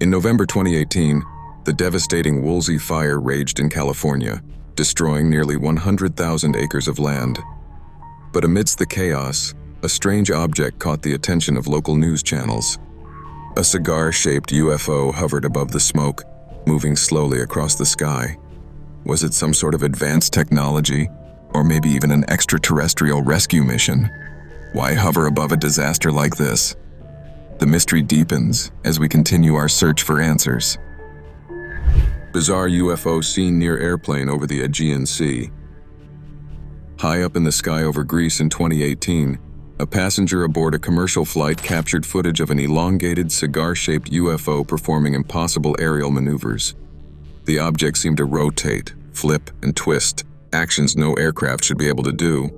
In November 2018, the devastating Woolsey fire raged in California, destroying nearly 100,000 acres of land. But amidst the chaos, a strange object caught the attention of local news channels. A cigar-shaped UFO hovered above the smoke, moving slowly across the sky. Was it some sort of advanced technology, or maybe even an extraterrestrial rescue mission? Why hover above a disaster like this? The mystery deepens as we continue our search for answers. Bizarre UFO seen near airplane over the Aegean Sea. High up in the sky over Greece in 2018, a passenger aboard a commercial flight captured footage of an elongated cigar-shaped UFO performing impossible aerial maneuvers. The object seemed to rotate, flip, and twist, actions no aircraft should be able to do.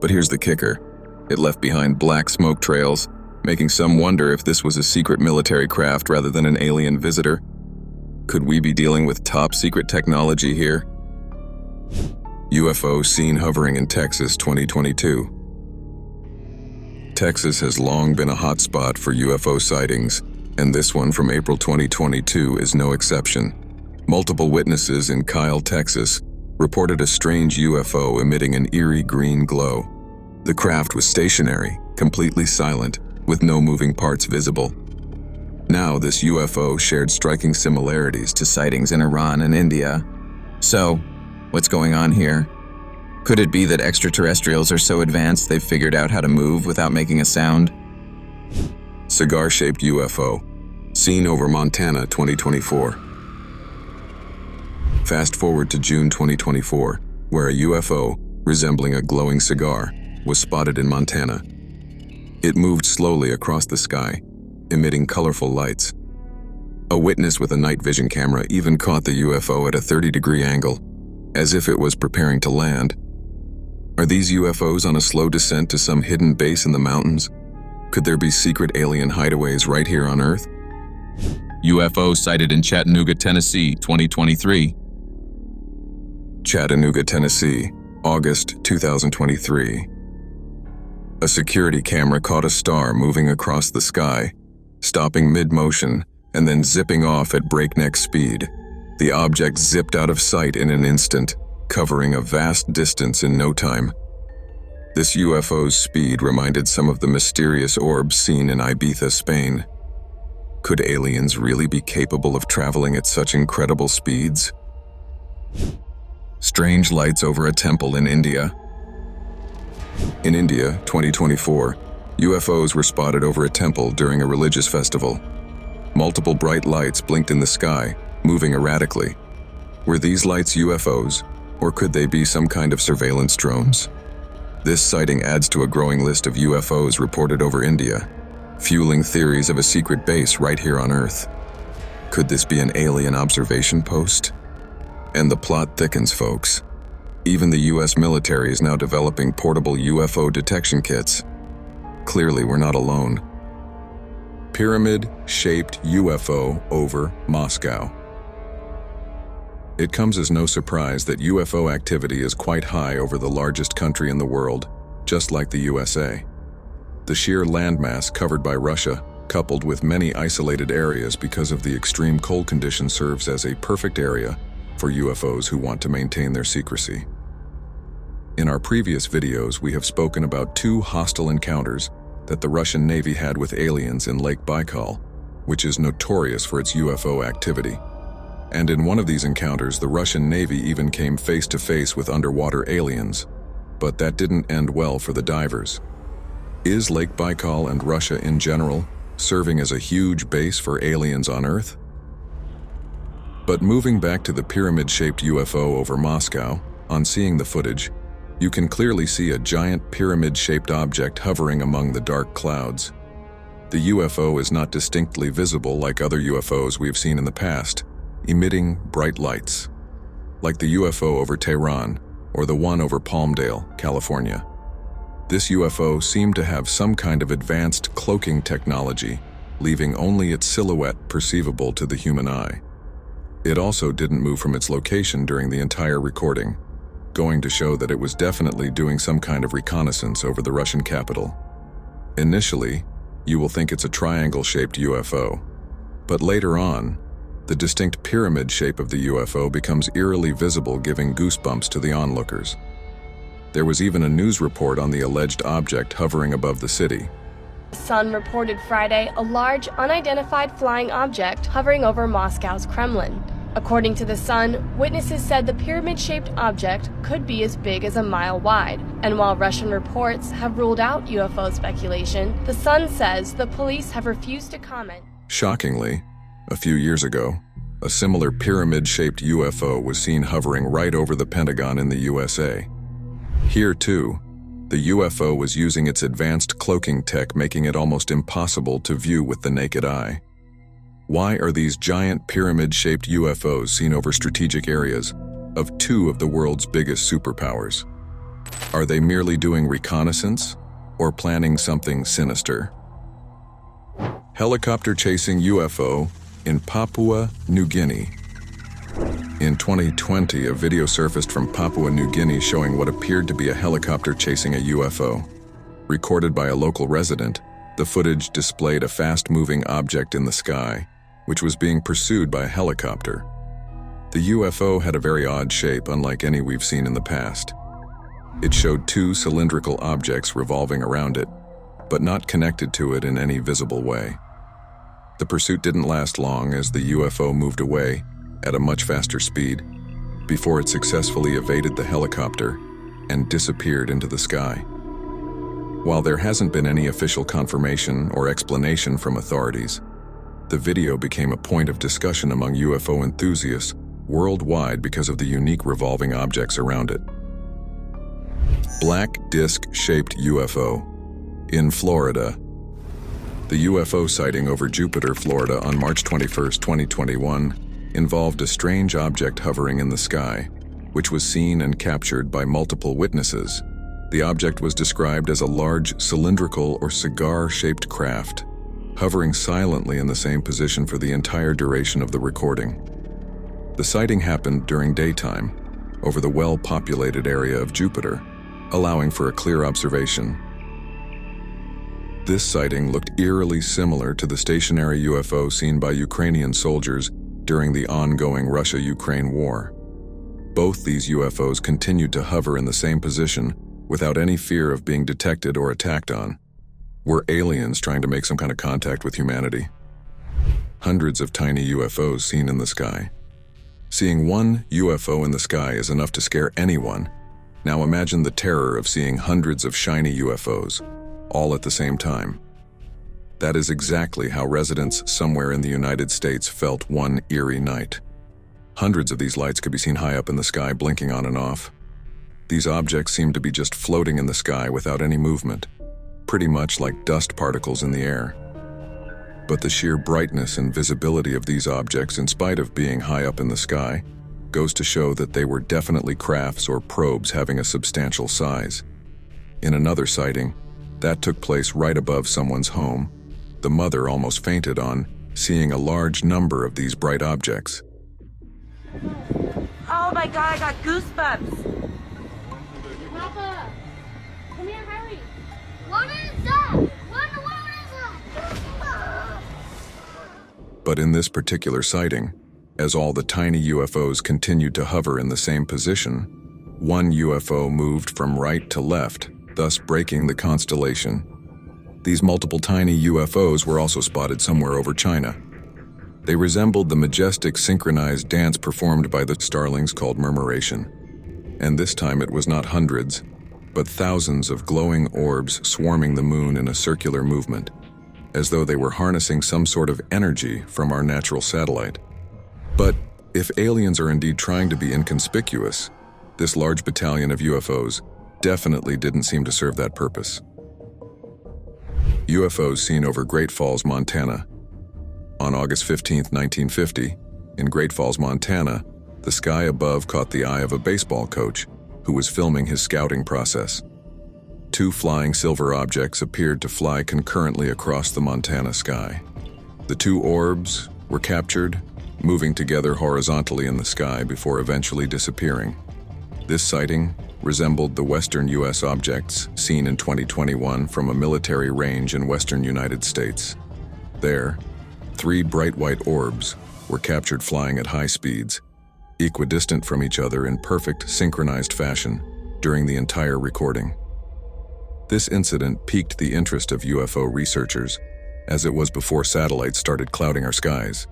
But here's the kicker. It left behind black smoke trails, making some wonder if this was a secret military craft rather than an alien visitor. Could we be dealing with top-secret technology here? UFO seen hovering in Texas 2022. Texas has long been a hotspot for UFO sightings, and this one from April 2022 is no exception. Multiple witnesses in Kyle, Texas, reported a strange UFO emitting an eerie green glow. The craft was stationary, completely silent, with no moving parts visible. Now this UFO shared striking similarities to sightings in Iran and India. So, what's going on here? Could it be that extraterrestrials are so advanced they've figured out how to move without making a sound? Cigar-shaped UFO, seen over Montana 2024. Fast forward to June 2024, where a UFO, resembling a glowing cigar, was spotted in Montana. It moved slowly across the sky, emitting colorful lights. A witness with a night vision camera even caught the UFO at a 30-degree angle, as if it was preparing to land. Are these UFOs on a slow descent to some hidden base in the mountains? Could there be secret alien hideaways right here on Earth? UFO sighted in Chattanooga, Tennessee, 2023. Chattanooga, Tennessee, August 2023. A security camera caught a star moving across the sky, stopping mid-motion and then zipping off at breakneck speed. The object zipped out of sight in an instant, covering a vast distance in no time. This UFO's speed reminded some of the mysterious orbs seen in Ibiza, Spain. Could aliens really be capable of traveling at such incredible speeds? Strange lights over a temple in India. In India, 2024, UFOs were spotted over a temple during a religious festival. Multiple bright lights blinked in the sky, moving erratically. Were these lights UFOs, or could they be some kind of surveillance drones? This sighting adds to a growing list of UFOs reported over India, fueling theories of a secret base right here on Earth. Could this be an alien observation post? And the plot thickens, folks. Even the US military is now developing portable UFO detection kits. Clearly, we're not alone. Pyramid-shaped UFO over Moscow. It comes as no surprise that UFO activity is quite high over the largest country in the world, just like the USA. The sheer landmass covered by Russia, coupled with many isolated areas because of the extreme cold conditions, serves as a perfect area for UFOs who want to maintain their secrecy. In our previous videos, we have spoken about 2 hostile encounters that the Russian Navy had with aliens in Lake Baikal, which is notorious for its UFO activity. And in one of these encounters, the Russian Navy even came face to face with underwater aliens. But that didn't end well for the divers. Is Lake Baikal and Russia in general serving as a huge base for aliens on Earth? But moving back to the pyramid-shaped UFO over Moscow, on seeing the footage, you can clearly see a giant pyramid-shaped object hovering among the dark clouds. The UFO is not distinctly visible like other UFOs we've seen in the past, emitting bright lights, like the UFO over Tehran or the one over Palmdale, California. This UFO seemed to have some kind of advanced cloaking technology, leaving only its silhouette perceivable to the human eye. It also didn't move from its location during the entire recording, going to show that it was definitely doing some kind of reconnaissance over the Russian capital. Initially, you will think it's a triangle-shaped UFO, but later on, the distinct pyramid shape of the UFO becomes eerily visible, giving goosebumps to the onlookers. There was even a news report on the alleged object hovering above the city. The Sun reported Friday a large, unidentified flying object hovering over Moscow's Kremlin. According to the Sun, witnesses said the pyramid-shaped object could be as big as a mile wide. And while Russian reports have ruled out UFO speculation, the Sun says the police have refused to comment. Shockingly, a few years ago, a similar pyramid-shaped UFO was seen hovering right over the Pentagon in the USA. Here, too, the UFO was using its advanced cloaking tech, making it almost impossible to view with the naked eye. Why are these giant pyramid-shaped UFOs seen over strategic areas of 2 of the world's biggest superpowers? Are they merely doing reconnaissance or planning something sinister? Helicopter chasing UFO in Papua New Guinea. In 2020, a video surfaced from Papua New Guinea showing what appeared to be a helicopter chasing a UFO. Recorded by a local resident, the footage displayed a fast-moving object in the sky, which was being pursued by a helicopter. The UFO had a very odd shape, unlike any we've seen in the past. It showed 2 cylindrical objects revolving around it, but not connected to it in any visible way. The pursuit didn't last long as the UFO moved away at a much faster speed before it successfully evaded the helicopter and disappeared into the sky. While there hasn't been any official confirmation or explanation from authorities, the video became a point of discussion among UFO enthusiasts worldwide because of the unique revolving objects around it. Black disc-shaped UFO in Florida. The UFO sighting over Jupiter, Florida on March 21, 2021 involved a strange object hovering in the sky, which was seen and captured by multiple witnesses. The object was described as a large cylindrical or cigar-shaped craft, hovering silently in the same position for the entire duration of the recording. The sighting happened during daytime, over the well-populated area of Jupiter, allowing for a clear observation. This sighting looked eerily similar to the stationary UFO seen by Ukrainian soldiers during the ongoing Russia-Ukraine war. Both these UFOs continued to hover in the same position without any fear of being detected or attacked on. Were aliens trying to make some kind of contact with humanity? Hundreds of tiny UFOs seen in the sky. Seeing one UFO in the sky is enough to scare anyone. Now imagine the terror of seeing hundreds of shiny UFOs, all at the same time. That is exactly how residents somewhere in the United States felt one eerie night. Hundreds of these lights could be seen high up in the sky, blinking on and off. These objects seemed to be just floating in the sky without any movement, pretty much like dust particles in the air. But the sheer brightness and visibility of these objects, in spite of being high up in the sky, goes to show that they were definitely crafts or probes having a substantial size. In another sighting, that took place right above someone's home, the mother almost fainted on seeing a large number of these bright objects. Oh my God, I got goosebumps. Papa, come here, hurry. What is that? What is that? But in this particular sighting, as all the tiny UFOs continued to hover in the same position, one UFO moved from right to left, thus breaking the constellation. These multiple tiny UFOs were also spotted somewhere over China. They resembled the majestic synchronized dance performed by the starlings called murmuration. And this time it was not hundreds, but thousands of glowing orbs swarming the moon in a circular movement, as though they were harnessing some sort of energy from our natural satellite. But if aliens are indeed trying to be inconspicuous, this large battalion of UFOs definitely didn't seem to serve that purpose. UFOs seen over Great Falls, Montana. On August 15, 1950, in Great Falls, Montana, the sky above caught the eye of a baseball coach who was filming his scouting process. Two flying silver objects appeared to fly concurrently across the Montana sky. The two orbs were captured, moving together horizontally in the sky before eventually disappearing. This sighting resembled the western U.S. objects seen in 2021 from a military range in western United States. There, 3 bright white orbs were captured flying at high speeds, equidistant from each other in perfect synchronized fashion during the entire recording. This incident piqued the interest of UFO researchers, as it was before satellites started clouding our skies.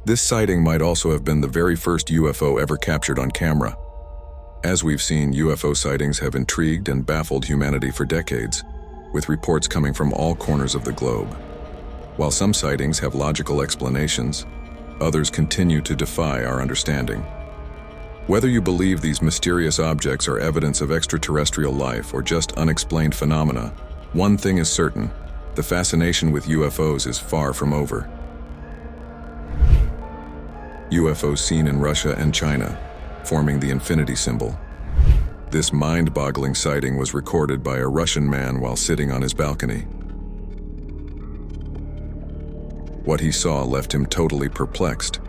This sighting might also have been the very first UFO ever captured on camera. As we've seen, UFO sightings have intrigued and baffled humanity for decades, with reports coming from all corners of the globe. While some sightings have logical explanations, others continue to defy our understanding. Whether you believe these mysterious objects are evidence of extraterrestrial life or just unexplained phenomena, one thing is certain: the fascination with UFOs is far from over. UFOs seen in Russia and China, forming the infinity symbol. This mind-boggling sighting was recorded by a Russian man while sitting on his balcony. What he saw left him totally perplexed.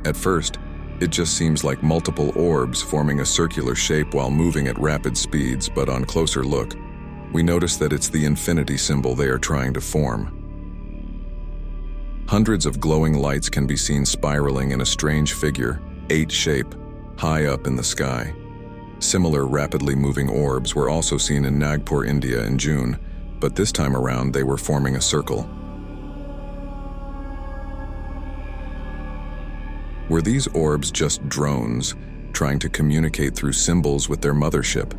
At first, it just seems like multiple orbs forming a circular shape while moving at rapid speeds, but on closer look, we notice that it's the infinity symbol they are trying to form. Hundreds of glowing lights can be seen spiraling in a strange figure, 8 shape, high up in the sky. Similar rapidly moving orbs were also seen in Nagpur, India in June, but this time around they were forming a circle. Were these orbs just drones trying to communicate through symbols with their mothership?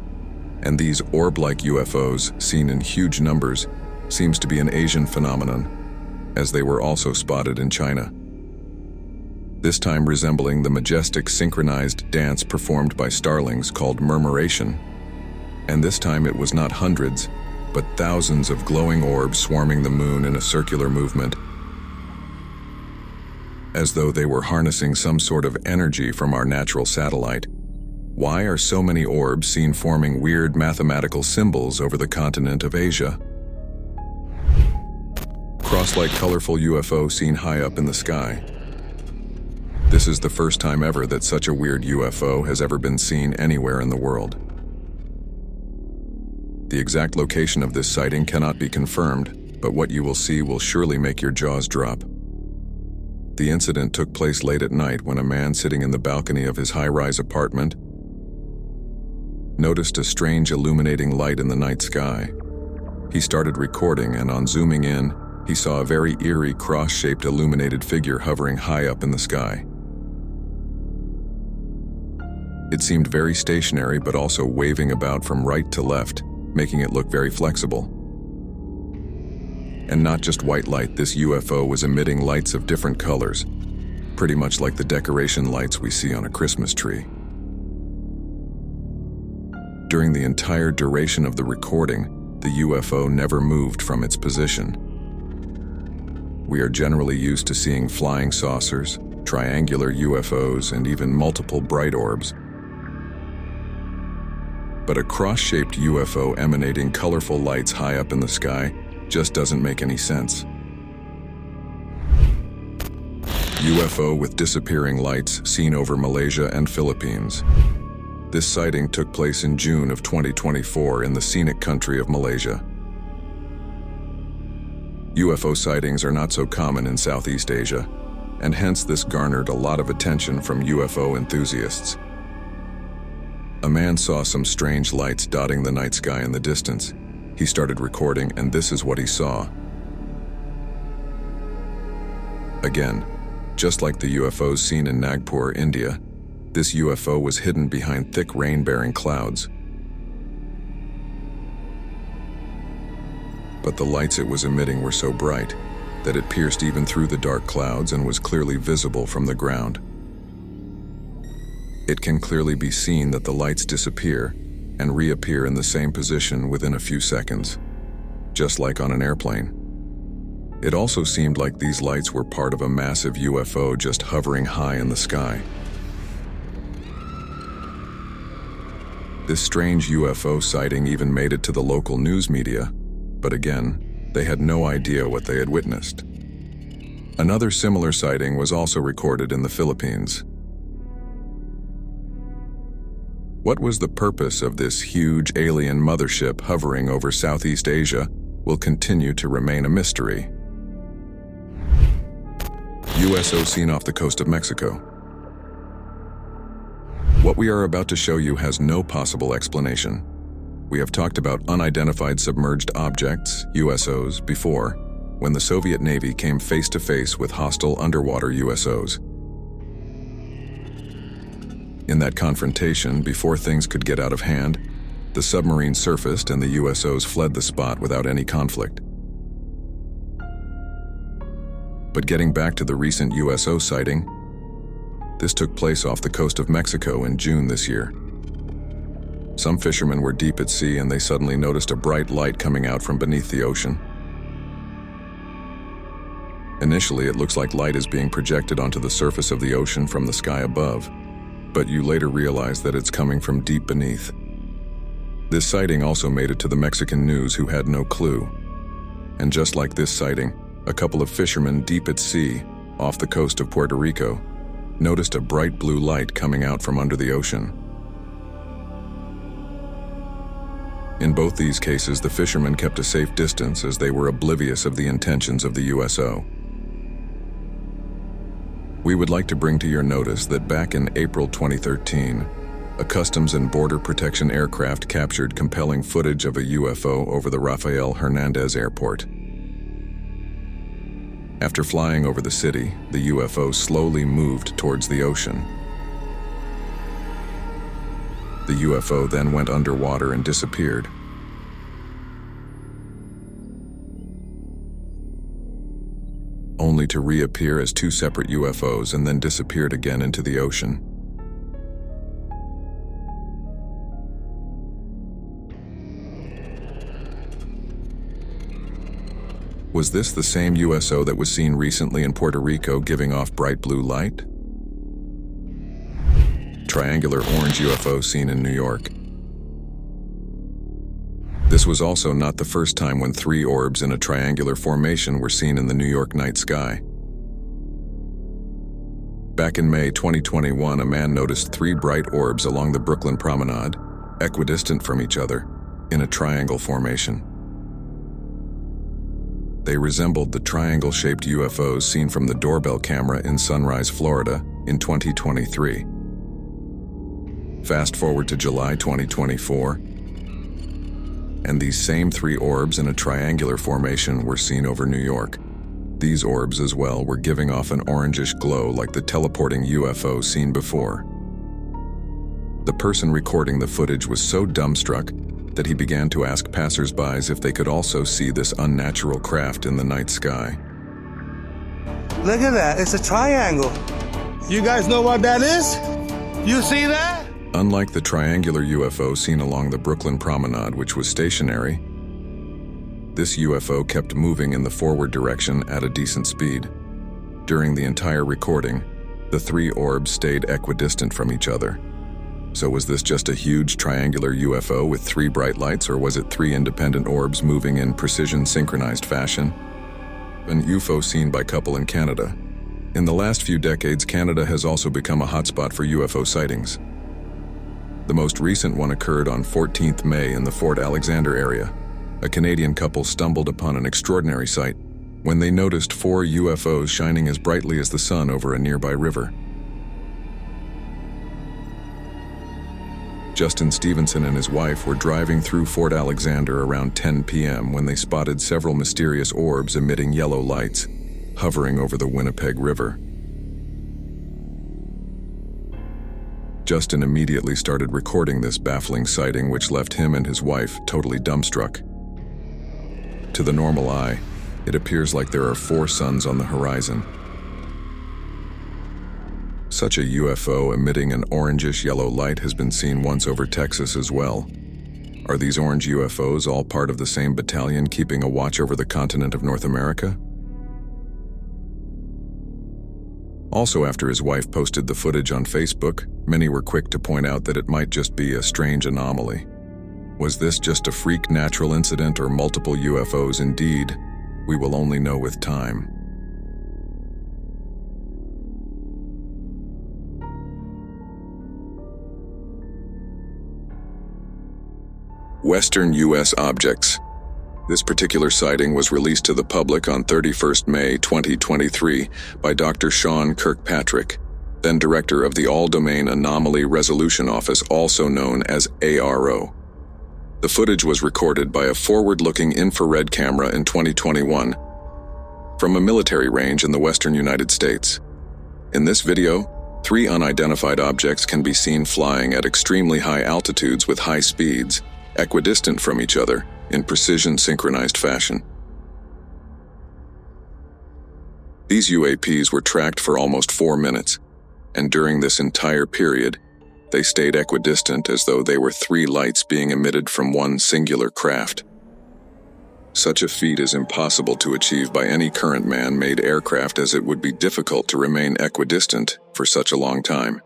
And these orb-like UFOs, seen in huge numbers, seems to be an Asian phenomenon, as they were also spotted in China. This time resembling the majestic synchronized dance performed by starlings called murmuration. And this time it was not hundreds, but thousands of glowing orbs swarming the moon in a circular movement, as though they were harnessing some sort of energy from our natural satellite. Why are so many orbs seen forming weird mathematical symbols over the continent of Asia? Cross-like colorful UFO seen high up in the sky. This is the first time ever that such a weird UFO has ever been seen anywhere in the world. The exact location of this sighting cannot be confirmed, but what you will see will surely make your jaws drop. The incident took place late at night when a man sitting in the balcony of his high-rise apartment noticed a strange illuminating light in the night sky. He started recording, and on zooming in, he saw a very eerie cross-shaped illuminated figure hovering high up in the sky. It seemed very stationary but also waving about from right to left, making it look very flexible. And not just white light, this UFO was emitting lights of different colors, pretty much like the decoration lights we see on a Christmas tree. During the entire duration of the recording, the UFO never moved from its position. We are generally used to seeing flying saucers, triangular UFOs, and even multiple bright orbs. But a cross-shaped UFO emanating colorful lights high up in the sky just doesn't make any sense. UFO with disappearing lights seen over Malaysia and Philippines. This sighting took place in June of 2024 in the scenic country of Malaysia. UFO sightings are not so common in Southeast Asia, and hence this garnered a lot of attention from UFO enthusiasts. A man saw some strange lights dotting the night sky in the distance. He started recording, and this is what he saw. Again, just like the UFOs seen in Nagpur, India, this UFO was hidden behind thick rain-bearing clouds. But the lights it was emitting were so bright that it pierced even through the dark clouds and was clearly visible from the ground. It can clearly be seen that the lights disappear and reappear in the same position within a few seconds, just like on an airplane. It also seemed like these lights were part of a massive UFO just hovering high in the sky. This strange UFO sighting even made it to the local news media, but again, they had no idea what they had witnessed. Another similar sighting was also recorded in the Philippines. What was the purpose of this huge alien mothership hovering over Southeast Asia will continue to remain a mystery. USO seen off the coast of Mexico. What we are about to show you has no possible explanation. We have talked about unidentified submerged objects, USOs, before, when the Soviet Navy came face to face with hostile underwater USOs. In that confrontation, before things could get out of hand, the submarine surfaced and the USOs fled the spot without any conflict. But getting back to the recent USO sighting, this took place off the coast of Mexico in June this year. Some fishermen were deep at sea and they suddenly noticed a bright light coming out from beneath the ocean. Initially, it looks like light is being projected onto the surface of the ocean from the sky above, but you later realize that it's coming from deep beneath. This sighting also made it to the Mexican news, who had no clue. And just like this sighting, a couple of fishermen deep at sea, off the coast of Puerto Rico, noticed a bright blue light coming out from under the ocean. In both these cases, the fishermen kept a safe distance as they were oblivious of the intentions of the USO. We would like to bring to your notice that back in April 2013, a Customs and Border Protection aircraft captured compelling footage of a UFO over the Rafael Hernandez Airport. After flying over the city, the UFO slowly moved towards the ocean. The UFO then went underwater and disappeared. Only to reappear as two separate UFOs and then disappeared again into the ocean. Was this the same USO that was seen recently in Puerto Rico giving off bright blue light? Triangular orange UFO seen in New York. This was also not the first time when three orbs in a triangular formation were seen in the New York night sky. Back in May 2021, a man noticed three bright orbs along the Brooklyn Promenade, equidistant from each other, in a triangle formation. They resembled the triangle-shaped UFOs seen from the Doorbell camera in Sunrise, Florida, in 2023. Fast forward to July 2024, and these same three orbs in a triangular formation were seen over New York. These orbs as well were giving off an orangish glow like the teleporting UFO seen before. The person recording the footage was so dumbstruck that he began to ask passersby if they could also see this unnatural craft in the night sky. Look at that, it's a triangle. You guys know what that is? You see that? Unlike the triangular UFO seen along the Brooklyn Promenade, which was stationary, this UFO kept moving in the forward direction at a decent speed. During the entire recording, the three orbs stayed equidistant from each other. So was this just a huge triangular UFO with three bright lights, or was it three independent orbs moving in precision synchronized fashion? An UFO seen by couple in Canada. In the last few decades, Canada has also become a hotspot for UFO sightings. The most recent one occurred on 14th May in the Fort Alexander area. A Canadian couple stumbled upon an extraordinary sight when they noticed 4 UFOs shining as brightly as the sun over a nearby river. Justin Stevenson and his wife were driving through Fort Alexander around 10 p.m. when they spotted several mysterious orbs emitting yellow lights, hovering over the Winnipeg River. Justin immediately started recording this baffling sighting, which left him and his wife totally dumbstruck. To the normal eye, it appears like there are 4 suns on the horizon. Such a UFO emitting an orangish-yellow light has been seen once over Texas as well. Are these orange UFOs all part of the same battalion keeping a watch over the continent of North America? Also, after his wife posted the footage on Facebook, many were quick to point out that it might just be a strange anomaly. Was this just a freak natural incident or multiple UFOs indeed? We will only know with time. Western U.S. Objects. This particular sighting was released to the public on 31st May 2023 by Dr. Sean Kirkpatrick, then director of the All-Domain Anomaly Resolution Office, also known as ARO. The footage was recorded by a forward-looking infrared camera in 2021 from a military range in the western United States. In this video, 3 unidentified objects can be seen flying at extremely high altitudes with high speeds, equidistant from each other, in precision synchronized fashion. These UAPs were tracked for almost 4 minutes, and during this entire period, they stayed equidistant as though they were 3 lights being emitted from one singular craft. Such a feat is impossible to achieve by any current man-made aircraft, as it would be difficult to remain equidistant for such a long time.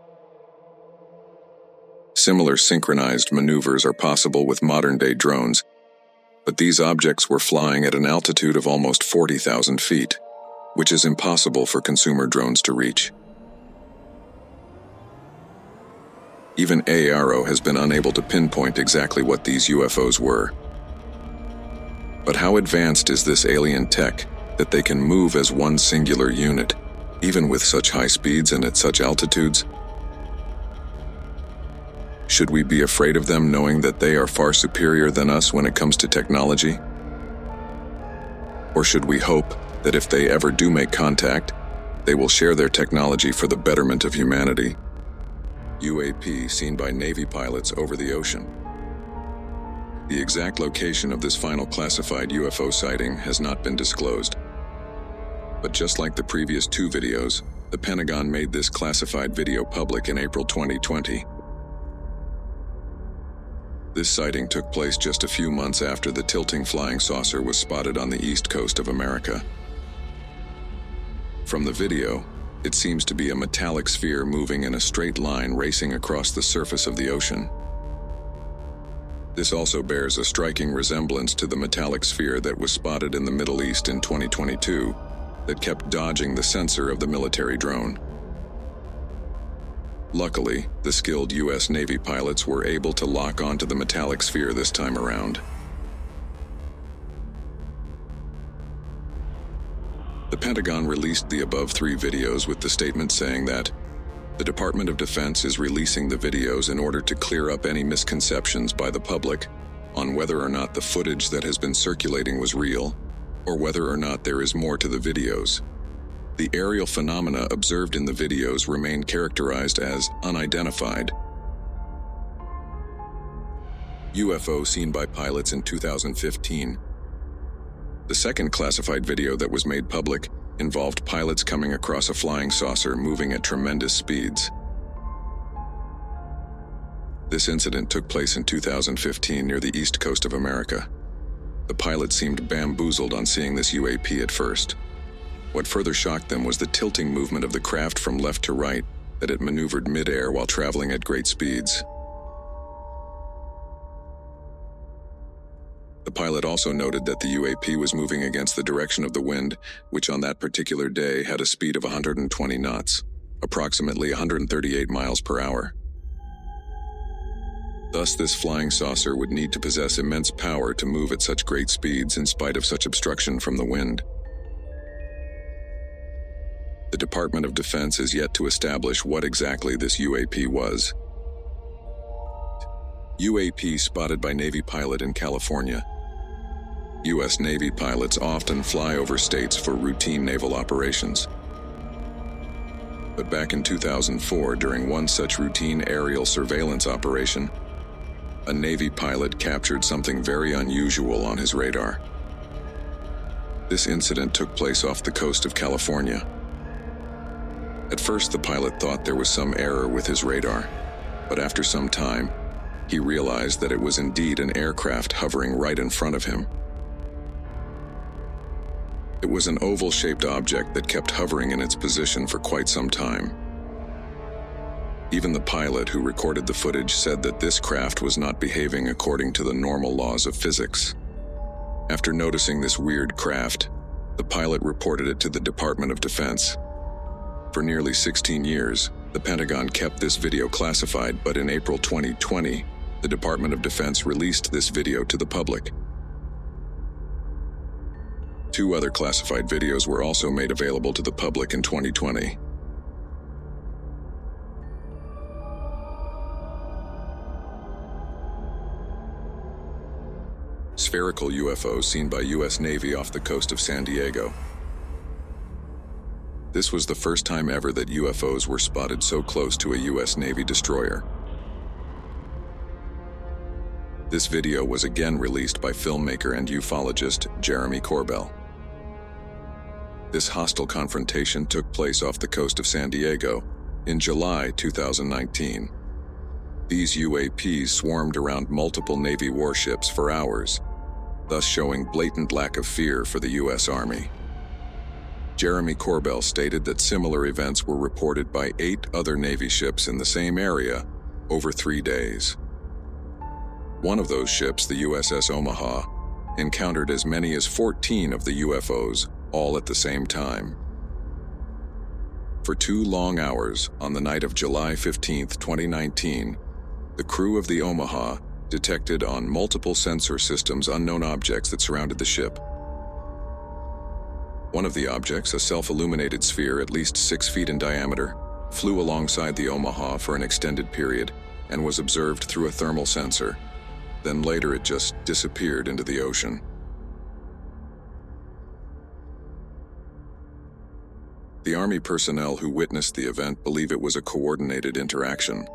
Similar synchronized maneuvers are possible with modern-day drones, but these objects were flying at an altitude of almost 40,000 feet, which is impossible for consumer drones to reach. Even AARO has been unable to pinpoint exactly what these UFOs were. But how advanced is this alien tech that they can move as one singular unit, even with such high speeds and at such altitudes? Should we be afraid of them, knowing that they are far superior than us when it comes to technology? Or should we hope that if they ever do make contact, they will share their technology for the betterment of humanity? UAP seen by Navy pilots over the ocean. The exact location of this final classified UFO sighting has not been disclosed. But just like the previous 2 videos, the Pentagon made this classified video public in April 2020. This sighting took place just a few months after the tilting flying saucer was spotted on the east coast of America. From the video, it seems to be a metallic sphere moving in a straight line racing across the surface of the ocean. This also bears a striking resemblance to the metallic sphere that was spotted in the Middle East in 2022 that kept dodging the sensor of the military drone. Luckily, the skilled U.S. Navy pilots were able to lock onto the metallic sphere this time around. The Pentagon released the above 3 videos with the statement saying that the Department of Defense is releasing the videos in order to clear up any misconceptions by the public on whether or not the footage that has been circulating was real, or whether or not there is more to the videos. The aerial phenomena observed in the videos remain characterized as unidentified. UFO seen by pilots in 2015. The second classified video that was made public involved pilots coming across a flying saucer moving at tremendous speeds. This incident took place in 2015 near the east coast of America. The pilot seemed bamboozled on seeing this UAP at first. What further shocked them was the tilting movement of the craft from left to right that it maneuvered mid-air while traveling at great speeds. The pilot also noted that the UAP was moving against the direction of the wind, which on that particular day had a speed of 120 knots, approximately 138 miles per hour. Thus, this flying saucer would need to possess immense power to move at such great speeds in spite of such obstruction from the wind. The Department of Defense is yet to establish what exactly this UAP was. UAP spotted by Navy pilot in California. U.S. Navy pilots often fly over states for routine naval operations. But back in 2004, during one such routine aerial surveillance operation, a Navy pilot captured something very unusual on his radar. This incident took place off the coast of California. At first, the pilot thought there was some error with his radar, but after some time, he realized that it was indeed an aircraft hovering right in front of him. It was an oval-shaped object that kept hovering in its position for quite some time. Even the pilot who recorded the footage said that this craft was not behaving according to the normal laws of physics. After noticing this weird craft, the pilot reported it to the Department of Defense. For nearly 16 years, the Pentagon kept this video classified, but in April 2020, the Department of Defense released this video to the public. 2 other classified videos were also made available to the public in 2020. Spherical UFO seen by U.S. Navy off the coast of San Diego. This was the first time ever that UFOs were spotted so close to a U.S. Navy destroyer. This video was again released by filmmaker and ufologist Jeremy Corbell. This hostile confrontation took place off the coast of San Diego in July 2019. These UAPs swarmed around multiple Navy warships for hours, thus showing blatant lack of fear for the U.S. Army. Jeremy Corbell stated that similar events were reported by 8 other Navy ships in the same area over 3 days. One of those ships, the USS Omaha, encountered as many as 14 of the UFOs, all at the same time. For 2 long hours, on the night of July 15, 2019, the crew of the Omaha detected on multiple sensor systems unknown objects that surrounded the ship. One of the objects, a self-illuminated sphere at least 6 feet in diameter, flew alongside the Omaha for an extended period and was observed through a thermal sensor. Then later it just disappeared into the ocean. The Army personnel who witnessed the event believe it was a coordinated interaction.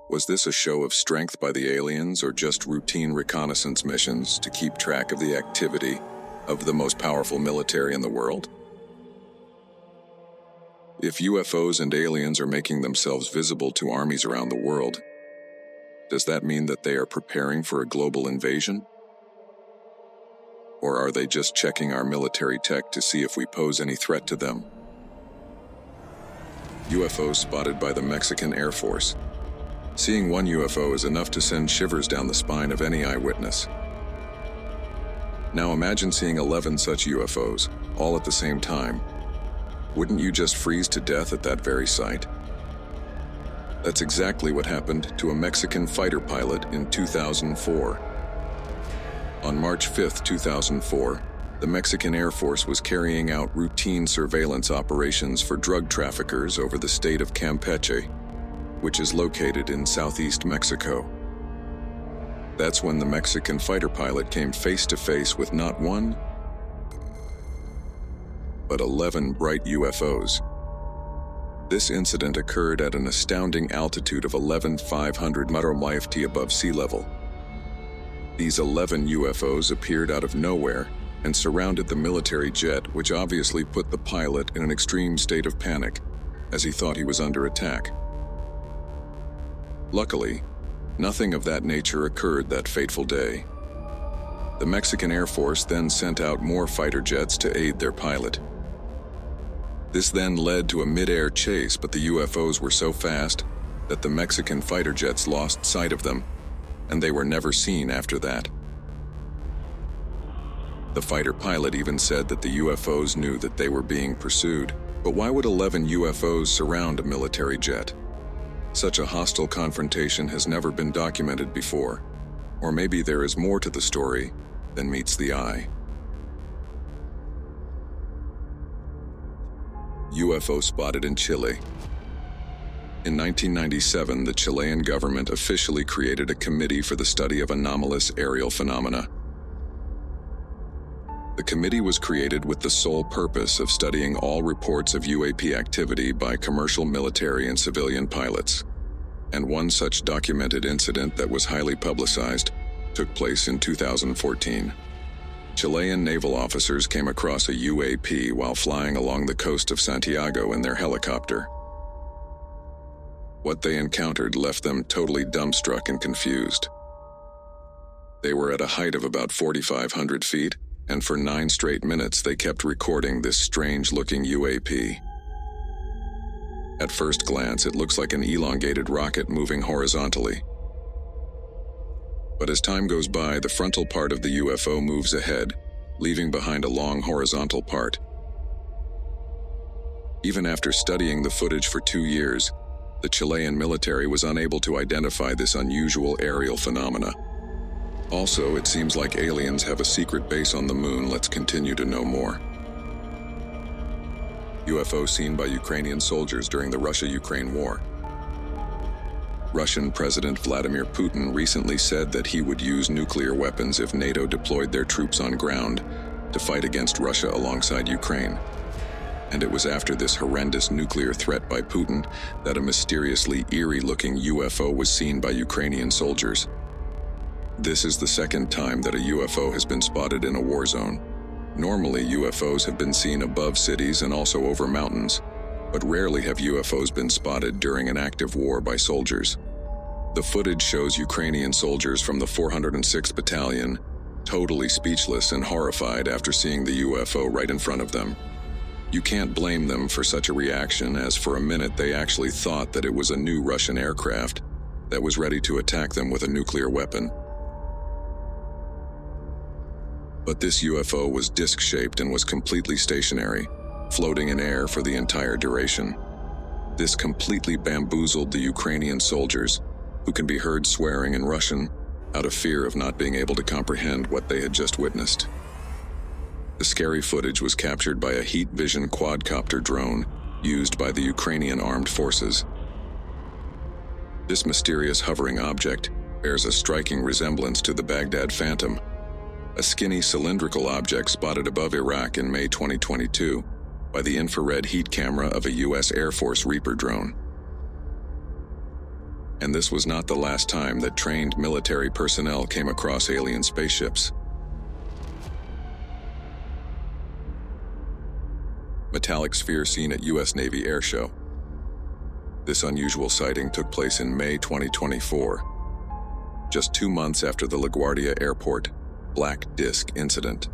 Was this a show of strength by the aliens or just routine reconnaissance missions to keep track of the activity of the most powerful military in the world? If UFOs and aliens are making themselves visible to armies around the world, does that mean that they are preparing for a global invasion? Or are they just checking our military tech to see if we pose any threat to them? UFOs spotted by the Mexican Air Force. Seeing one UFO is enough to send shivers down the spine of any eyewitness. Now imagine seeing 11 such UFOs, all at the same time. Wouldn't you just freeze to death at that very sight? That's exactly what happened to a Mexican fighter pilot in 2004. On March 5, 2004, the Mexican Air Force was carrying out routine surveillance operations for drug traffickers over the state of Campeche, which is located in southeast Mexico. That's when the Mexican fighter pilot came face to face with not one, but 11 bright UFOs. This incident occurred at an astounding altitude of 11,500 meters above sea level. These 11 UFOs appeared out of nowhere and surrounded the military jet, which obviously put the pilot in an extreme state of panic, as he thought he was under attack. Luckily, nothing of that nature occurred that fateful day. The Mexican Air Force then sent out more fighter jets to aid their pilot. This then led to a mid-air chase, but the UFOs were so fast that the Mexican fighter jets lost sight of them, and they were never seen after that. The fighter pilot even said that the UFOs knew that they were being pursued, but why would 11 UFOs surround a military jet? Such a hostile confrontation has never been documented before, or maybe there is more to the story than meets the eye. UFO spotted in Chile. In 1997, the Chilean government officially created a committee for the study of anomalous aerial phenomena. The committee was created with the sole purpose of studying all reports of UAP activity by commercial, military, and civilian pilots. And one such documented incident that was highly publicized took place in 2014. Chilean naval officers came across a UAP while flying along the coast of Santiago in their helicopter. What they encountered left them totally dumbstruck and confused. They were at a height of about 4,500 feet, and for 9 straight minutes they kept recording this strange-looking UAP. At first glance, it looks like an elongated rocket moving horizontally. But as time goes by, the frontal part of the UFO moves ahead, leaving behind a long horizontal part. Even after studying the footage for 2 years, the Chilean military was unable to identify this unusual aerial phenomena. Also, it seems like aliens have a secret base on the moon. Let's continue to know more. UFO seen by Ukrainian soldiers during the Russia-Ukraine war. Russian President Vladimir Putin recently said that he would use nuclear weapons if NATO deployed their troops on ground to fight against Russia alongside Ukraine. And it was after this horrendous nuclear threat by Putin that a mysteriously eerie-looking UFO was seen by Ukrainian soldiers. This is the second time that a UFO has been spotted in a war zone. Normally, UFOs have been seen above cities and also over mountains, but rarely have UFOs been spotted during an active war by soldiers. The footage shows Ukrainian soldiers from the 406th Battalion totally speechless and horrified after seeing the UFO right in front of them. You can't blame them for such a reaction, as for a minute they actually thought that it was a new Russian aircraft that was ready to attack them with a nuclear weapon. But this UFO was disc-shaped and was completely stationary, floating in air for the entire duration. This completely bamboozled the Ukrainian soldiers, who can be heard swearing in Russian out of fear of not being able to comprehend what they had just witnessed. The scary footage was captured by a heat vision quadcopter drone used by the Ukrainian armed forces. This mysterious hovering object bears a striking resemblance to the Baghdad Phantom, a skinny cylindrical object spotted above Iraq in May 2022 by the infrared heat camera of a U.S. Air Force Reaper drone. And this was not the last time that trained military personnel came across alien spaceships. Metallic sphere seen at U.S. Navy Air Show. This unusual sighting took place in May 2024, just 2 months after the LaGuardia Airport Black Disc incident.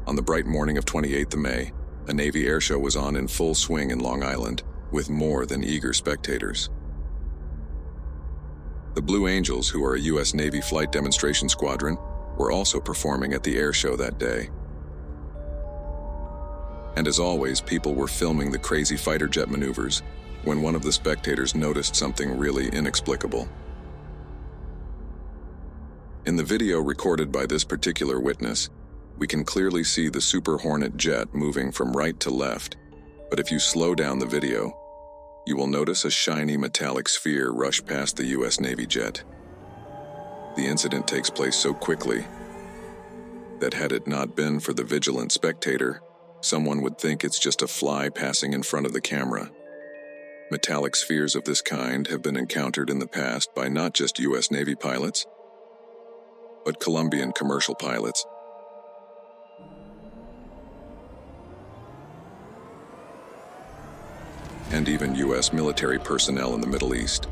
On the bright morning of 28th of May, a Navy air show was on in full swing in Long Island, with more than eager spectators. The Blue Angels, who are a U.S. Navy flight demonstration squadron, were also performing at the air show that day. And as always, people were filming the crazy fighter jet maneuvers when one of the spectators noticed something really inexplicable. In the video recorded by this particular witness, we can clearly see the Super Hornet jet moving from right to left, but if you slow down the video, you will notice a shiny metallic sphere rush past the U.S. Navy jet. The incident takes place so quickly that had it not been for the vigilant spectator, someone would think it's just a fly passing in front of the camera. Metallic spheres of this kind have been encountered in the past by not just U.S. Navy pilots, but Colombian commercial pilots. And even U.S. military personnel in the Middle East.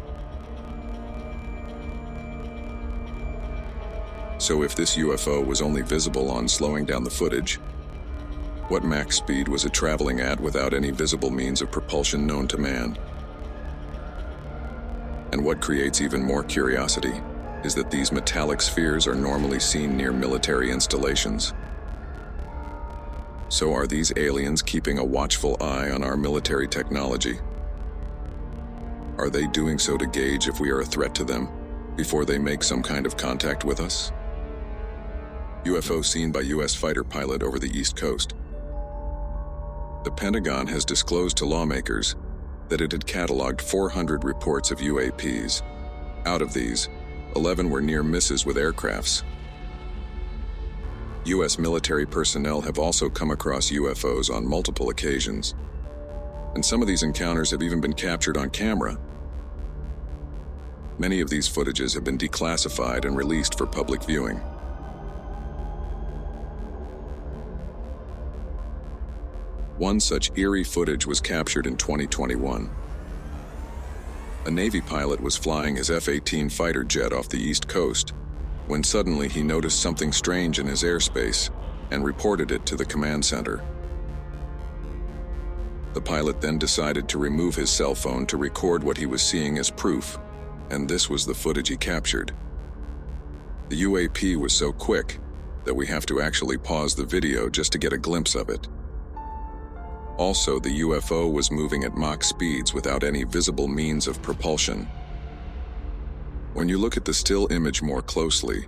So if this UFO was only visible on slowing down the footage, what max speed was it traveling at without any visible means of propulsion known to man? And what creates even more curiosity is that these metallic spheres are normally seen near military installations. So are these aliens keeping a watchful eye on our military technology? Are they doing so to gauge if we are a threat to them before they make some kind of contact with us? UFO seen by U.S. fighter pilot over the East Coast. The Pentagon has disclosed to lawmakers that it had cataloged 400 reports of UAPs. Out of these, 11 were near misses with aircrafts. U.S. military personnel have also come across UFOs on multiple occasions, and some of these encounters have even been captured on camera. Many of these footages have been declassified and released for public viewing. One such eerie footage was captured in 2021. A Navy pilot was flying his F-18 fighter jet off the East Coast when suddenly he noticed something strange in his airspace and reported it to the command center. The pilot then decided to remove his cell phone to record what he was seeing as proof, and this was the footage he captured. The UAP was so quick that we have to actually pause the video just to get a glimpse of it. Also, the UFO was moving at Mach speeds without any visible means of propulsion. When you look at the still image more closely,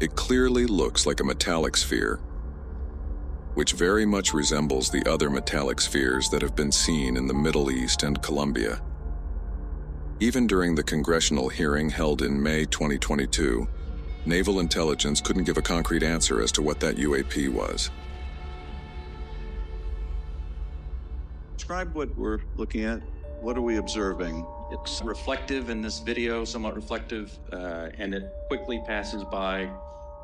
it clearly looks like a metallic sphere, which very much resembles the other metallic spheres that have been seen in the Middle East and Colombia. Even during the congressional hearing held in May 2022, Naval Intelligence couldn't give a concrete answer as to what that UAP was. Describe what we're looking at. What are we observing? It's reflective in this video, somewhat reflective, and it quickly passes by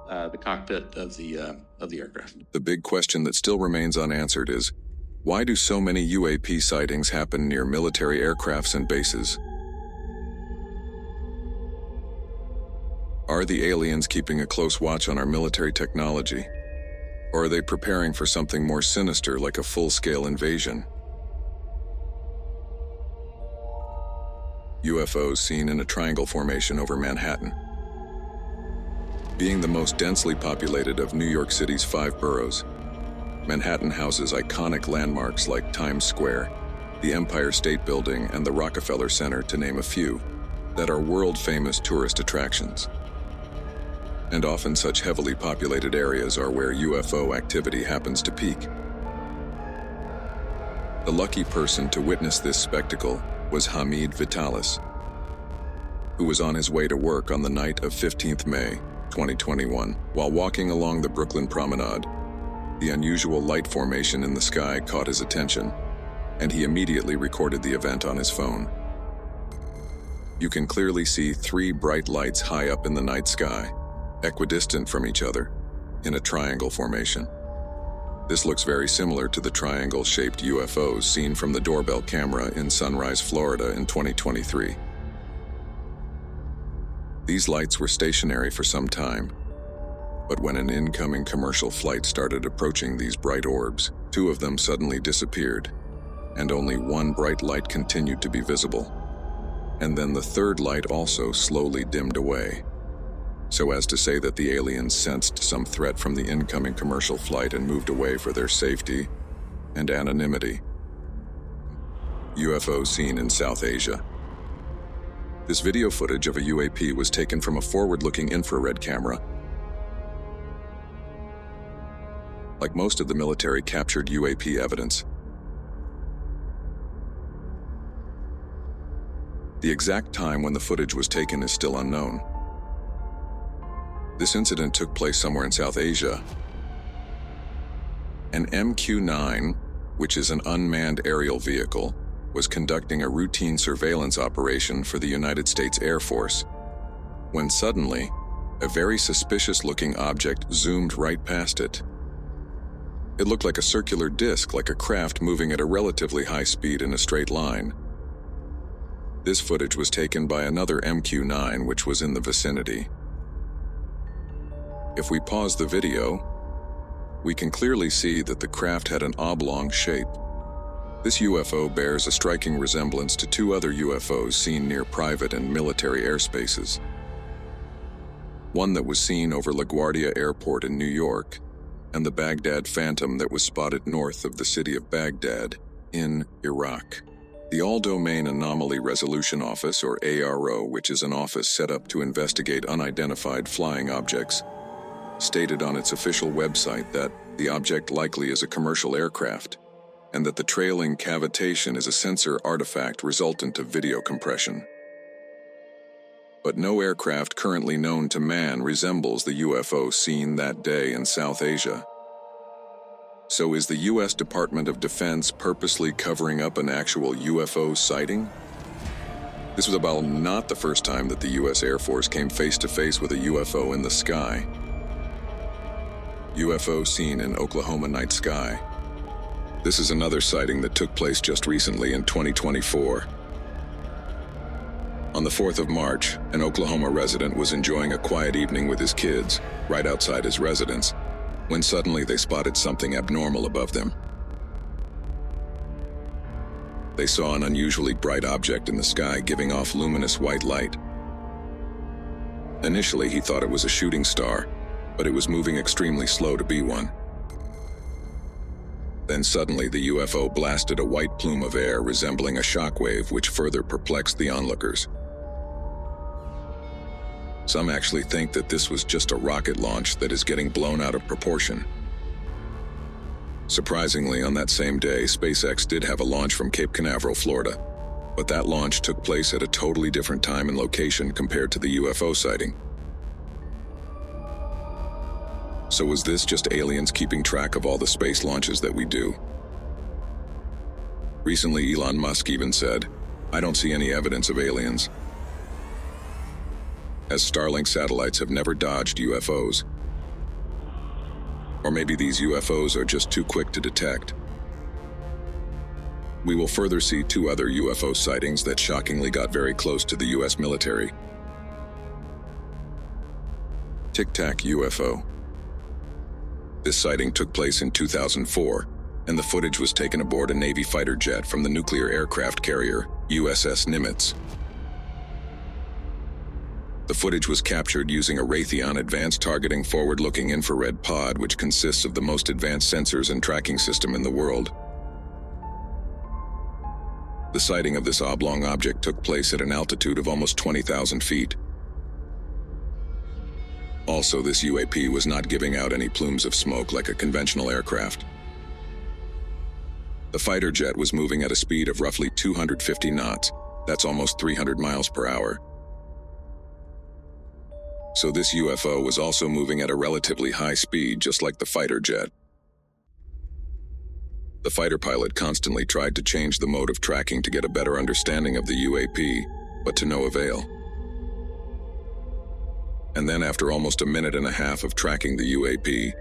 the cockpit of the aircraft. The big question that still remains unanswered is, why do so many UAP sightings happen near military aircrafts and bases? Are the aliens keeping a close watch on our military technology? Or are they preparing for something more sinister like a full-scale invasion? UFOs seen in a triangle formation over Manhattan. Being the most densely populated of New York City's 5 boroughs, Manhattan houses iconic landmarks like Times Square, the Empire State Building, and the Rockefeller Center, to name a few, that are world-famous tourist attractions. And often such heavily populated areas are where UFO activity happens to peak. The lucky person to witness this spectacle was Hamid Vitalis, who was on his way to work on the night of 15th May, 2021. While walking along the Brooklyn Promenade, the unusual light formation in the sky caught his attention, and he immediately recorded the event on his phone. You can clearly see 3 bright lights high up in the night sky, equidistant from each other, in a triangle formation. This looks very similar to the triangle-shaped UFOs seen from the Doorbell camera in Sunrise, Florida in 2023. These lights were stationary for some time, but when an incoming commercial flight started approaching these bright orbs, 2 of them suddenly disappeared, and only 1 bright light continued to be visible. And then the 3rd light also slowly dimmed away, so as to say that the aliens sensed some threat from the incoming commercial flight and moved away for their safety and anonymity. UFO seen in South Asia. This video footage of a UAP was taken from a forward-looking infrared camera. Like most of the military captured UAP evidence, the exact time when the footage was taken is still unknown. This incident took place somewhere in South Asia. An MQ9, which is an unmanned aerial vehicle, was conducting a routine surveillance operation for the United States Air Force, when suddenly, a very suspicious-looking object zoomed right past it. It looked like a circular disc, like a craft moving at a relatively high speed in a straight line. This footage was taken by another MQ9, which was in the vicinity. If we pause the video, we can clearly see that the craft had an oblong shape. This UFO bears a striking resemblance to two other UFOs seen near private and military airspaces. One that was seen over LaGuardia Airport in New York, and the Baghdad Phantom that was spotted north of the city of Baghdad in Iraq. The All-Domain Anomaly Resolution Office, or ARO, which is an office set up to investigate unidentified flying objects, stated on its official website that the object likely is a commercial aircraft, and that the trailing cavitation is a sensor artifact resultant of video compression. But no aircraft currently known to man resembles the UFO seen that day in South Asia. So is the U.S. Department of Defense purposely covering up an actual UFO sighting? This was about not the first time that the U.S. Air Force came face-to-face with a UFO in the sky. UFO seen in Oklahoma night sky. This is another sighting that took place just recently in 2024. On the 4th of March, an Oklahoma resident was enjoying a quiet evening with his kids, right outside his residence, when suddenly they spotted something abnormal above them. They saw an unusually bright object in the sky giving off luminous white light. Initially, he thought it was a shooting star, but it was moving extremely slow to be one. Then suddenly the UFO blasted a white plume of air resembling a shockwave, which further perplexed the onlookers. Some actually think that this was just a rocket launch that is getting blown out of proportion. Surprisingly, on that same day, SpaceX did have a launch from Cape Canaveral, Florida, but that launch took place at a totally different time and location compared to the UFO sighting. So was this just aliens keeping track of all the space launches that we do? Recently, Elon Musk even said, "I don't see any evidence of aliens," as Starlink satellites have never dodged UFOs. Or maybe these UFOs are just too quick to detect. We will further see two other UFO sightings that shockingly got very close to the US military. Tic Tac UFO. This sighting took place in 2004, and the footage was taken aboard a Navy fighter jet from the nuclear aircraft carrier USS Nimitz. The footage was captured using a Raytheon Advanced Targeting Forward-Looking Infrared Pod, which consists of the most advanced sensors and tracking system in the world. The sighting of this oblong object took place at an altitude of almost 20,000 feet. Also, this UAP was not giving out any plumes of smoke like a conventional aircraft. The fighter jet was moving at a speed of roughly 250 knots, that's almost 300 miles per hour. So this UFO was also moving at a relatively high speed, just like the fighter jet. The fighter pilot constantly tried to change the mode of tracking to get a better understanding of the UAP, but to no avail. And then after almost a minute and a half of tracking the UAP,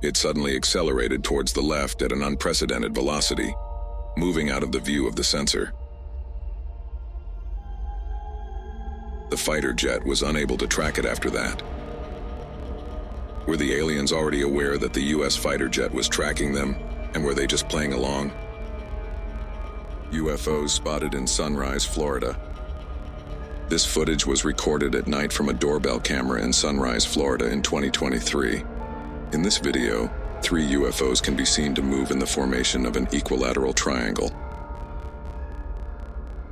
it suddenly accelerated towards the left at an unprecedented velocity, moving out of the view of the sensor. The fighter jet was unable to track it after that. Were the aliens already aware that the US fighter jet was tracking them, and were they just playing along? UFOs spotted in Sunrise, Florida. This footage was recorded at night from a doorbell camera in Sunrise, Florida in 2023. In this video, 3 UFOs can be seen to move in the formation of an equilateral triangle.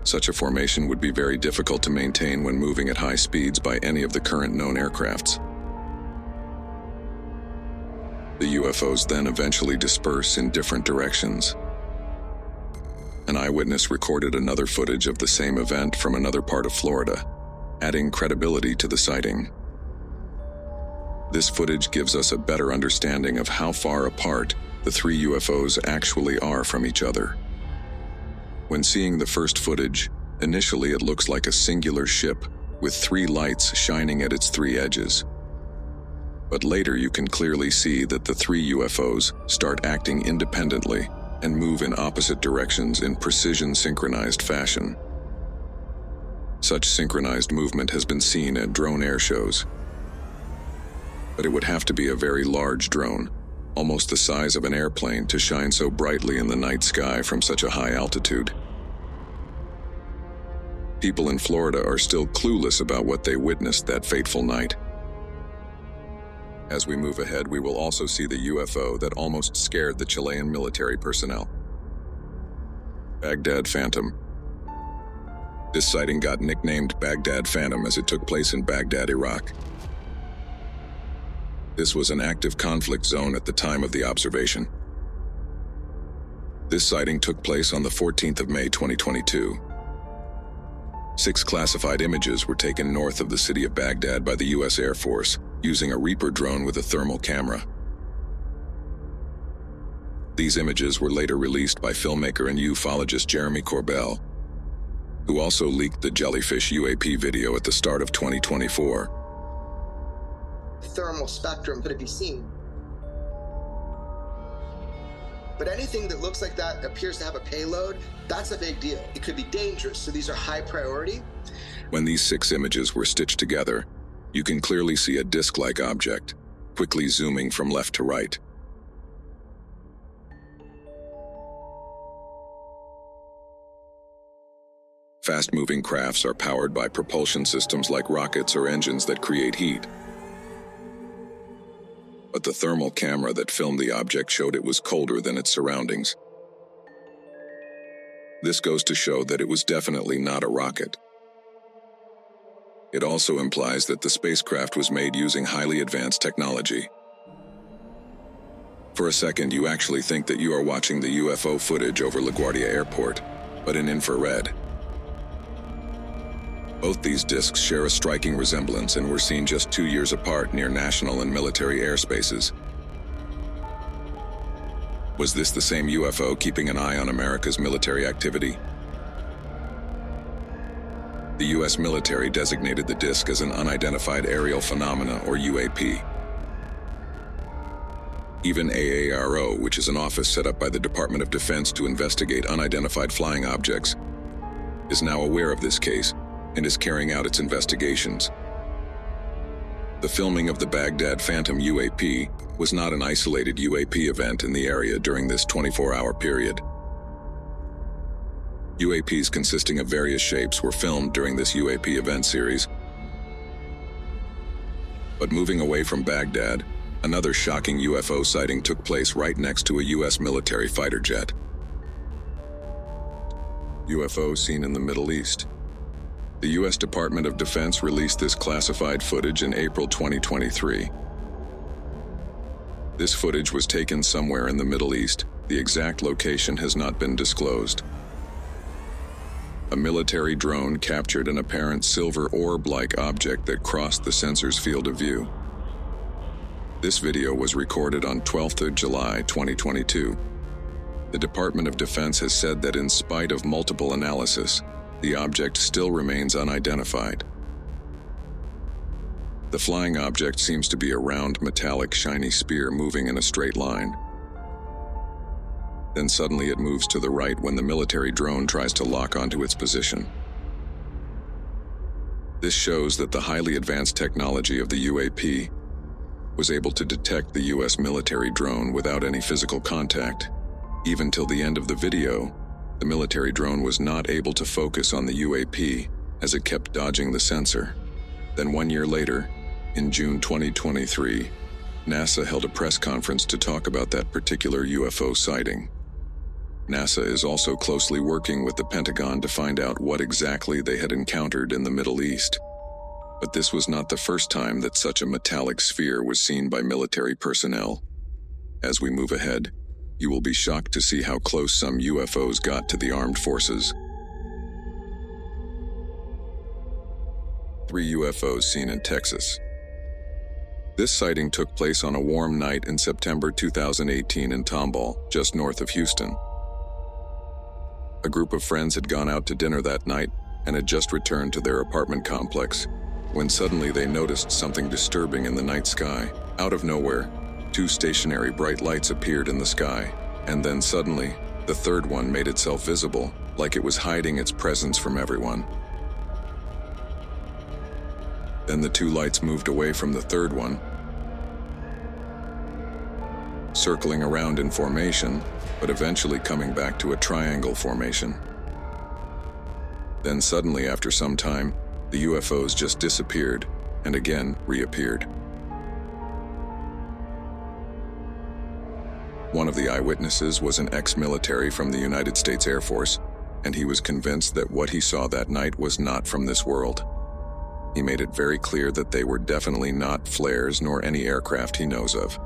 Such a formation would be very difficult to maintain when moving at high speeds by any of the current known aircrafts. The UFOs then eventually disperse in different directions. An eyewitness recorded another footage of the same event from another part of Florida, adding credibility to the sighting. This footage gives us a better understanding of how far apart the 3 UFOs actually are from each other. When seeing the first footage, initially it looks like a singular ship with 3 lights shining at its 3 edges. But later you can clearly see that the 3 UFOs start acting independently and move in opposite directions in precision synchronized fashion. Such synchronized movement has been seen at drone air shows. But it would have to be a very large drone, almost the size of an airplane, to shine so brightly in the night sky from such a high altitude. People in Florida are still clueless about what they witnessed that fateful night. As we move ahead, we will also see the UFO that almost scared the Chilean military personnel. Baghdad Phantom. This sighting got nicknamed Baghdad Phantom as it took place in Baghdad, Iraq. This was an active conflict zone at the time of the observation. This sighting took place on the 14th of May 2022. 6 classified images were taken north of the city of Baghdad by the U.S. Air Force using a Reaper drone with a thermal camera. These images were later released by filmmaker and ufologist Jeremy Corbell, who also leaked the Jellyfish UAP video at the start of 2024. Thermal spectrum could it be seen? But anything that looks like that appears to have a payload, that's a big deal. It could be dangerous, so these are high priority. When these 6 images were stitched together, you can clearly see a disc-like object, quickly zooming from left to right. Fast-moving crafts are powered by propulsion systems like rockets or engines that create heat. But the thermal camera that filmed the object showed it was colder than its surroundings. This goes to show that it was definitely not a rocket. It also implies that the spacecraft was made using highly advanced technology. For a second, you actually think that you are watching the UFO footage over LaGuardia Airport, but in infrared. Both these discs share a striking resemblance and were seen just 2 years apart near national and military airspaces. Was this the same UFO keeping an eye on America's military activity? The U.S. military designated the disc as an unidentified aerial phenomena, or UAP. Even AARO, which is an office set up by the Department of Defense to investigate unidentified flying objects, is now aware of this case and is carrying out its investigations. The filming of the Baghdad Phantom UAP was not an isolated UAP event in the area during this 24-hour period. UAPs consisting of various shapes were filmed during this UAP event series. But moving away from Baghdad, another shocking UFO sighting took place right next to a U.S. military fighter jet. UFO seen in the Middle East. The U.S. Department of Defense released this classified footage in April 2023. This footage was taken somewhere in the Middle East. The exact location has not been disclosed. A military drone captured an apparent silver orb-like object that crossed the sensor's field of view. This video was recorded on 12th of July 2022. The Department of Defense has said that in spite of multiple analysis, the object still remains unidentified. The flying object seems to be a round, metallic, shiny spear moving in a straight line. Then suddenly it moves to the right when the military drone tries to lock onto its position. This shows that the highly advanced technology of the UAP was able to detect the U.S. military drone without any physical contact. Even till the end of the video, the military drone was not able to focus on the UAP as it kept dodging the sensor. Then 1 year later, in June 2023, NASA held a press conference to talk about that particular UFO sighting. NASA is also closely working with the Pentagon to find out what exactly they had encountered in the Middle East. But this was not the first time that such a metallic sphere was seen by military personnel. As we move ahead, you will be shocked to see how close some UFOs got to the armed forces. 3 UFOs seen in Texas. This sighting took place on a warm night in September 2018 in Tomball, just north of Houston. A group of friends had gone out to dinner that night and had just returned to their apartment complex, when suddenly they noticed something disturbing in the night sky. Out of nowhere, 2 stationary bright lights appeared in the sky, and then suddenly, the third one made itself visible, like it was hiding its presence from everyone. Then the two lights moved away from the third one, circling around in formation, but eventually coming back to a triangle formation. Then suddenly, after some time, the UFOs just disappeared and again reappeared. One of the eyewitnesses was an ex-military from the United States Air Force, and he was convinced that what he saw that night was not from this world. He made it very clear that they were definitely not flares nor any aircraft he knows of.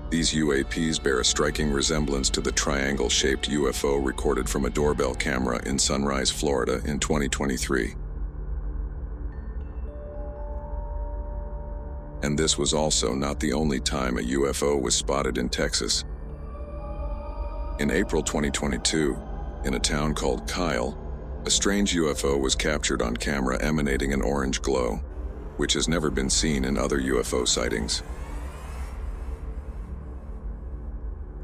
These UAPs bear a striking resemblance to the triangle-shaped UFO recorded from a doorbell camera in Sunrise, Florida in 2023. And this was also not the only time a UFO was spotted in Texas. In April 2022, in a town called Kyle, a strange UFO was captured on camera emanating an orange glow, which has never been seen in other UFO sightings.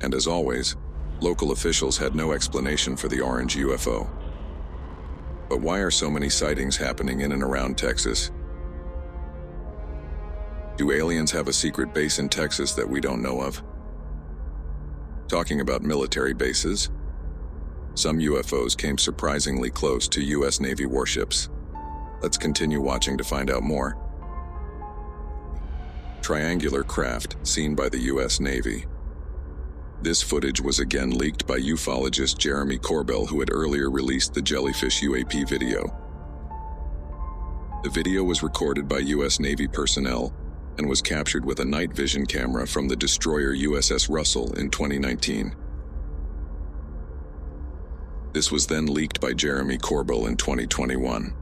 And as always, local officials had no explanation for the orange UFO. But why are so many sightings happening in and around Texas? Do aliens have a secret base in Texas that we don't know of? Talking about military bases, some UFOs came surprisingly close to U.S. Navy warships. Let's continue watching to find out more. Triangular craft seen by the U.S. Navy. This footage was again leaked by ufologist Jeremy Corbell, who had earlier released the Jellyfish UAP video. The video was recorded by U.S. Navy personnel and was captured with a night vision camera from the destroyer USS Russell in 2019. This was then leaked by Jeremy Corbell in 2021.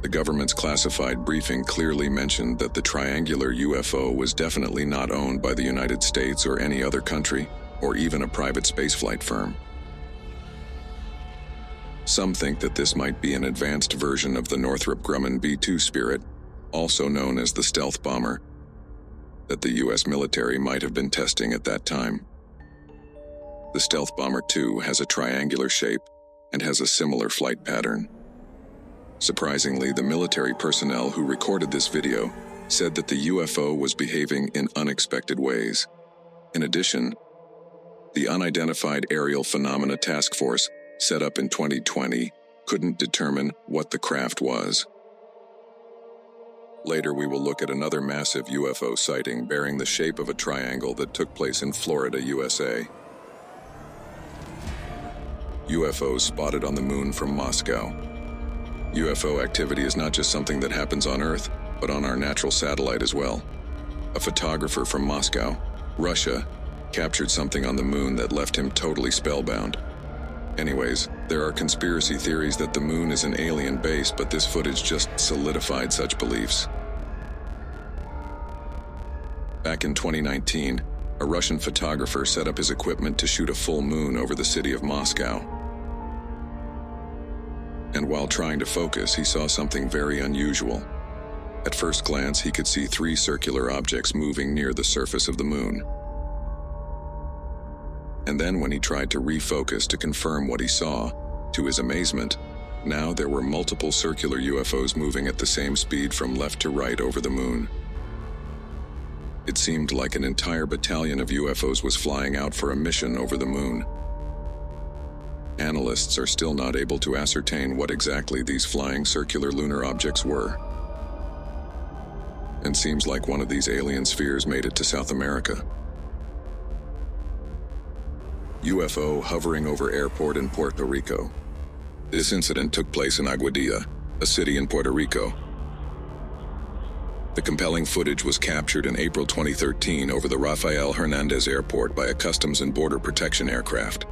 The government's classified briefing clearly mentioned that the triangular UFO was definitely not owned by the United States or any other country, or even a private spaceflight firm. Some think that this might be an advanced version of the Northrop Grumman B-2 Spirit, also known as the stealth bomber, that the U.S. military might have been testing at that time. The Stealth Bomber 2 has a triangular shape and has a similar flight pattern. Surprisingly, the military personnel who recorded this video said that the UFO was behaving in unexpected ways. In addition, the Unidentified Aerial Phenomena Task Force, set up in 2020, couldn't determine what the craft was. Later, we will look at another massive UFO sighting bearing the shape of a triangle that took place in Florida, USA. UFOs spotted on the moon from Moscow. UFO activity is not just something that happens on Earth, but on our natural satellite as well. A photographer from Moscow, Russia, captured something on the moon that left him totally spellbound. Anyways, there are conspiracy theories that the moon is an alien base, but this footage just solidified such beliefs. Back in 2019, a Russian photographer set up his equipment to shoot a full moon over the city of Moscow. And while trying to focus, he saw something very unusual. At first glance, he could see 3 circular objects moving near the surface of the moon. And then when he tried to refocus to confirm what he saw, to his amazement, now there were multiple circular UFOs moving at the same speed from left to right over the moon. It seemed like an entire battalion of UFOs was flying out for a mission over the moon. Analysts are still not able to ascertain what exactly these flying circular lunar objects were. And seems like one of these alien spheres made it to South America. UFO hovering over airport in Puerto Rico. This incident took place in Aguadilla, a city in Puerto Rico. The compelling footage was captured in April 2013 over the Rafael Hernandez Airport by a Customs and Border Protection aircraft.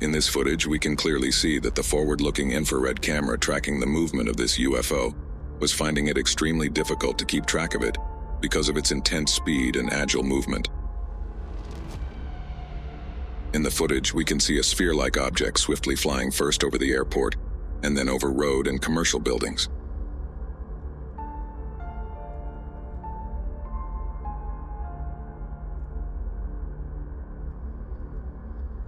In this footage, we can clearly see that the forward-looking infrared camera tracking the movement of this UFO was finding it extremely difficult to keep track of it because of its intense speed and agile movement. In the footage, we can see a sphere-like object swiftly flying first over the airport and then over road and commercial buildings.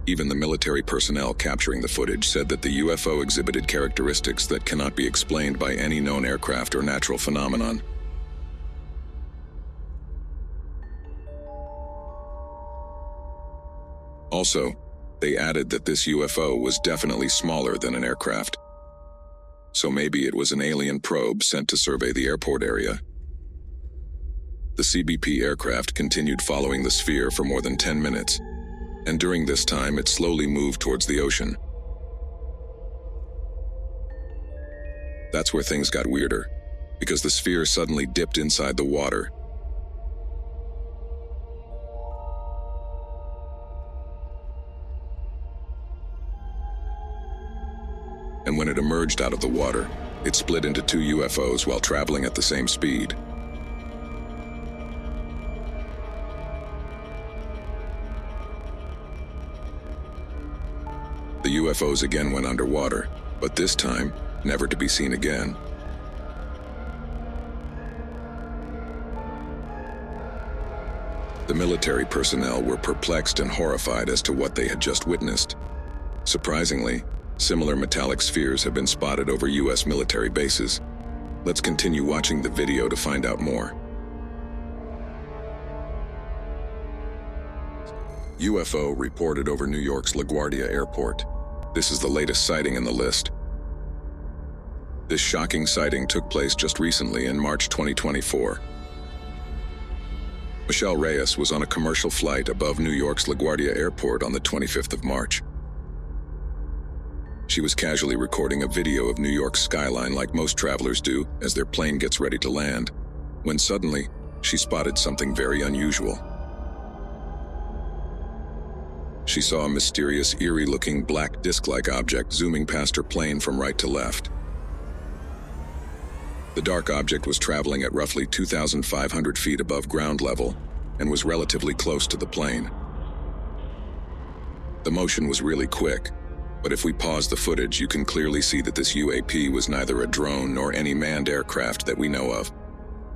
Even the military personnel capturing the footage said that the UFO exhibited characteristics that cannot be explained by any known aircraft or natural phenomenon. Also, they added that this UFO was definitely smaller than an aircraft. So maybe it was an alien probe sent to survey the airport area. The CBP aircraft continued following the sphere for more than 10 minutes, and during this time it slowly moved towards the ocean. That's where things got weirder, because the sphere suddenly dipped inside the water. And when it emerged out of the water, it split into two UFOs while traveling at the same speed. The UFOs again went underwater, but this time, never to be seen again. The military personnel were perplexed and horrified as to what they had just witnessed. Surprisingly, similar metallic spheres have been spotted over U.S. military bases. Let's continue watching the video to find out more. UFO reported over New York's LaGuardia Airport. This is the latest sighting in the list. This shocking sighting took place just recently in March 2024. Michelle Reyes was on a commercial flight above New York's LaGuardia Airport on the 25th of March. She was casually recording a video of New York's skyline like most travelers do as their plane gets ready to land, when suddenly she spotted something very unusual. She saw a mysterious, eerie-looking black disc-like object zooming past her plane from right to left. The dark object was traveling at roughly 2,500 feet above ground level and was relatively close to the plane. The motion was really quick, but if we pause the footage, you can clearly see that this UAP was neither a drone nor any manned aircraft that we know of.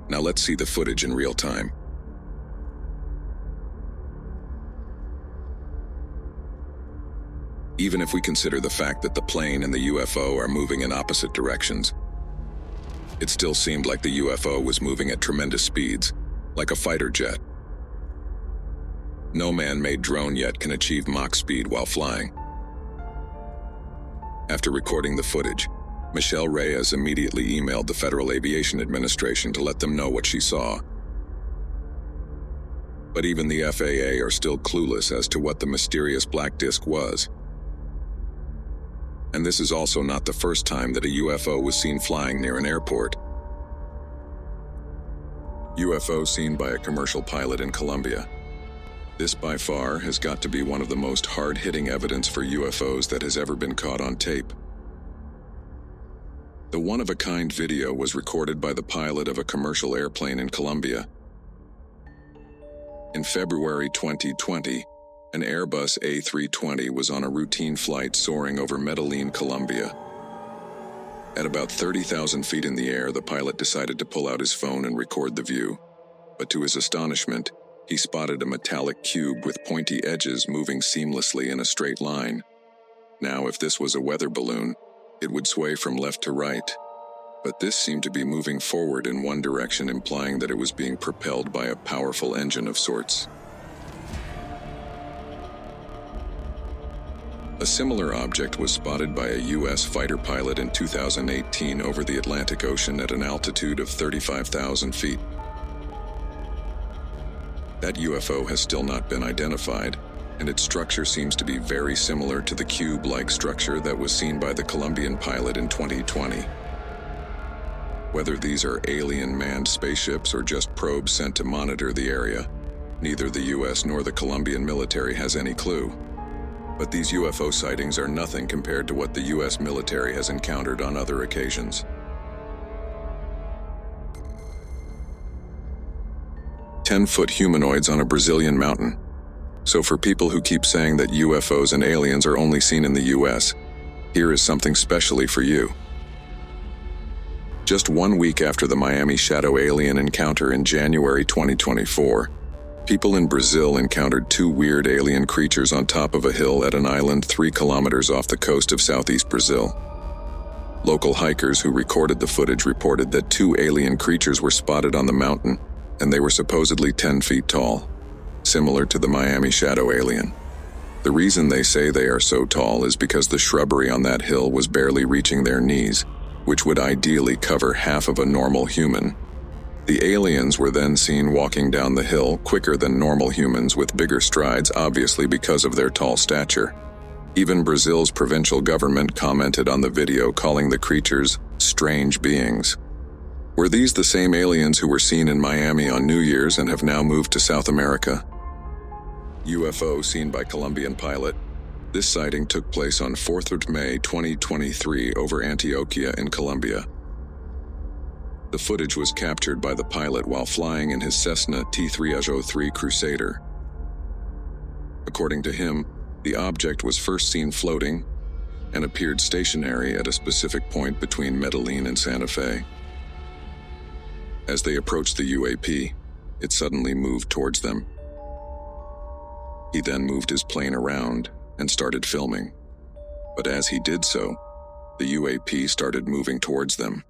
Now let's see the footage in real time. Even if we consider the fact that the plane and the UFO are moving in opposite directions, it still seemed like the UFO was moving at tremendous speeds, like a fighter jet. No man-made drone yet can achieve Mach speed while flying. After recording the footage, Michelle Reyes immediately emailed the Federal Aviation Administration to let them know what she saw. But even the FAA are still clueless as to what the mysterious black disc was. And this is also not the first time that a UFO was seen flying near an airport. UFO seen by a commercial pilot in Colombia. This by far has got to be one of the most hard-hitting evidence for UFOs that has ever been caught on tape. The one-of-a-kind video was recorded by the pilot of a commercial airplane in Colombia. In February 2020, an Airbus A320 was on a routine flight soaring over Medellin, Colombia. At about 30,000 feet in the air, the pilot decided to pull out his phone and record the view. But to his astonishment, he spotted a metallic cube with pointy edges moving seamlessly in a straight line. Now, if this was a weather balloon, it would sway from left to right. But this seemed to be moving forward in one direction, implying that it was being propelled by a powerful engine of sorts. A similar object was spotted by a U.S. fighter pilot in 2018 over the Atlantic Ocean at an altitude of 35,000 feet. That UFO has still not been identified, and its structure seems to be very similar to the cube-like structure that was seen by the Colombian pilot in 2020. Whether these are alien manned spaceships or just probes sent to monitor the area, neither the U.S. nor the Colombian military has any clue. But these UFO sightings are nothing compared to what the U.S. military has encountered on other occasions. 10-foot humanoids on a Brazilian mountain. So for people who keep saying that UFOs and aliens are only seen in the U.S., here is something specially for you. Just 1 week after the Miami shadow alien encounter in January 2024, People in Brazil encountered two weird alien creatures on top of a hill at an island 3 kilometers off the coast of southeast Brazil. Local hikers who recorded the footage reported that 2 alien creatures were spotted on the mountain, and they were supposedly 10 feet tall, similar to the Miami shadow alien. The reason they say they are so tall is because the shrubbery on that hill was barely reaching their knees, which would ideally cover half of a normal human. The aliens were then seen walking down the hill quicker than normal humans with bigger strides, obviously because of their tall stature. Even Brazil's provincial government commented on the video, calling the creatures strange beings. Were these the same aliens who were seen in Miami on New Year's and have now moved to South America? UFO seen by Colombian pilot. This sighting took place on 4th of May 2023 over Antioquia in Colombia. The footage was captured by the pilot while flying in his Cessna T-303 Crusader. According to him, the object was first seen floating and appeared stationary at a specific point between Medellin and Santa Fe. As they approached the UAP, it suddenly moved towards them. He then moved his plane around and started filming. But as he did so, the UAP started moving towards them.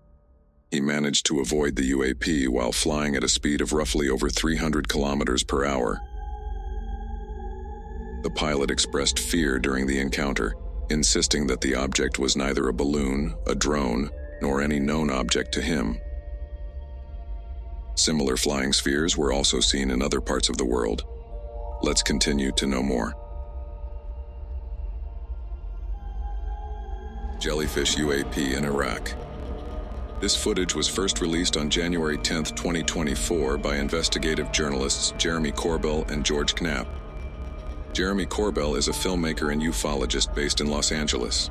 He managed to avoid the UAP while flying at a speed of roughly over 300 kilometers per hour. The pilot expressed fear during the encounter, insisting that the object was neither a balloon, a drone, nor any known object to him. Similar flying spheres were also seen in other parts of the world. Let's continue to know more. Jellyfish UAP in Iraq. This footage was first released on January 10, 2024 by investigative journalists Jeremy Corbell and George Knapp. Jeremy Corbell is a filmmaker and ufologist based in Los Angeles.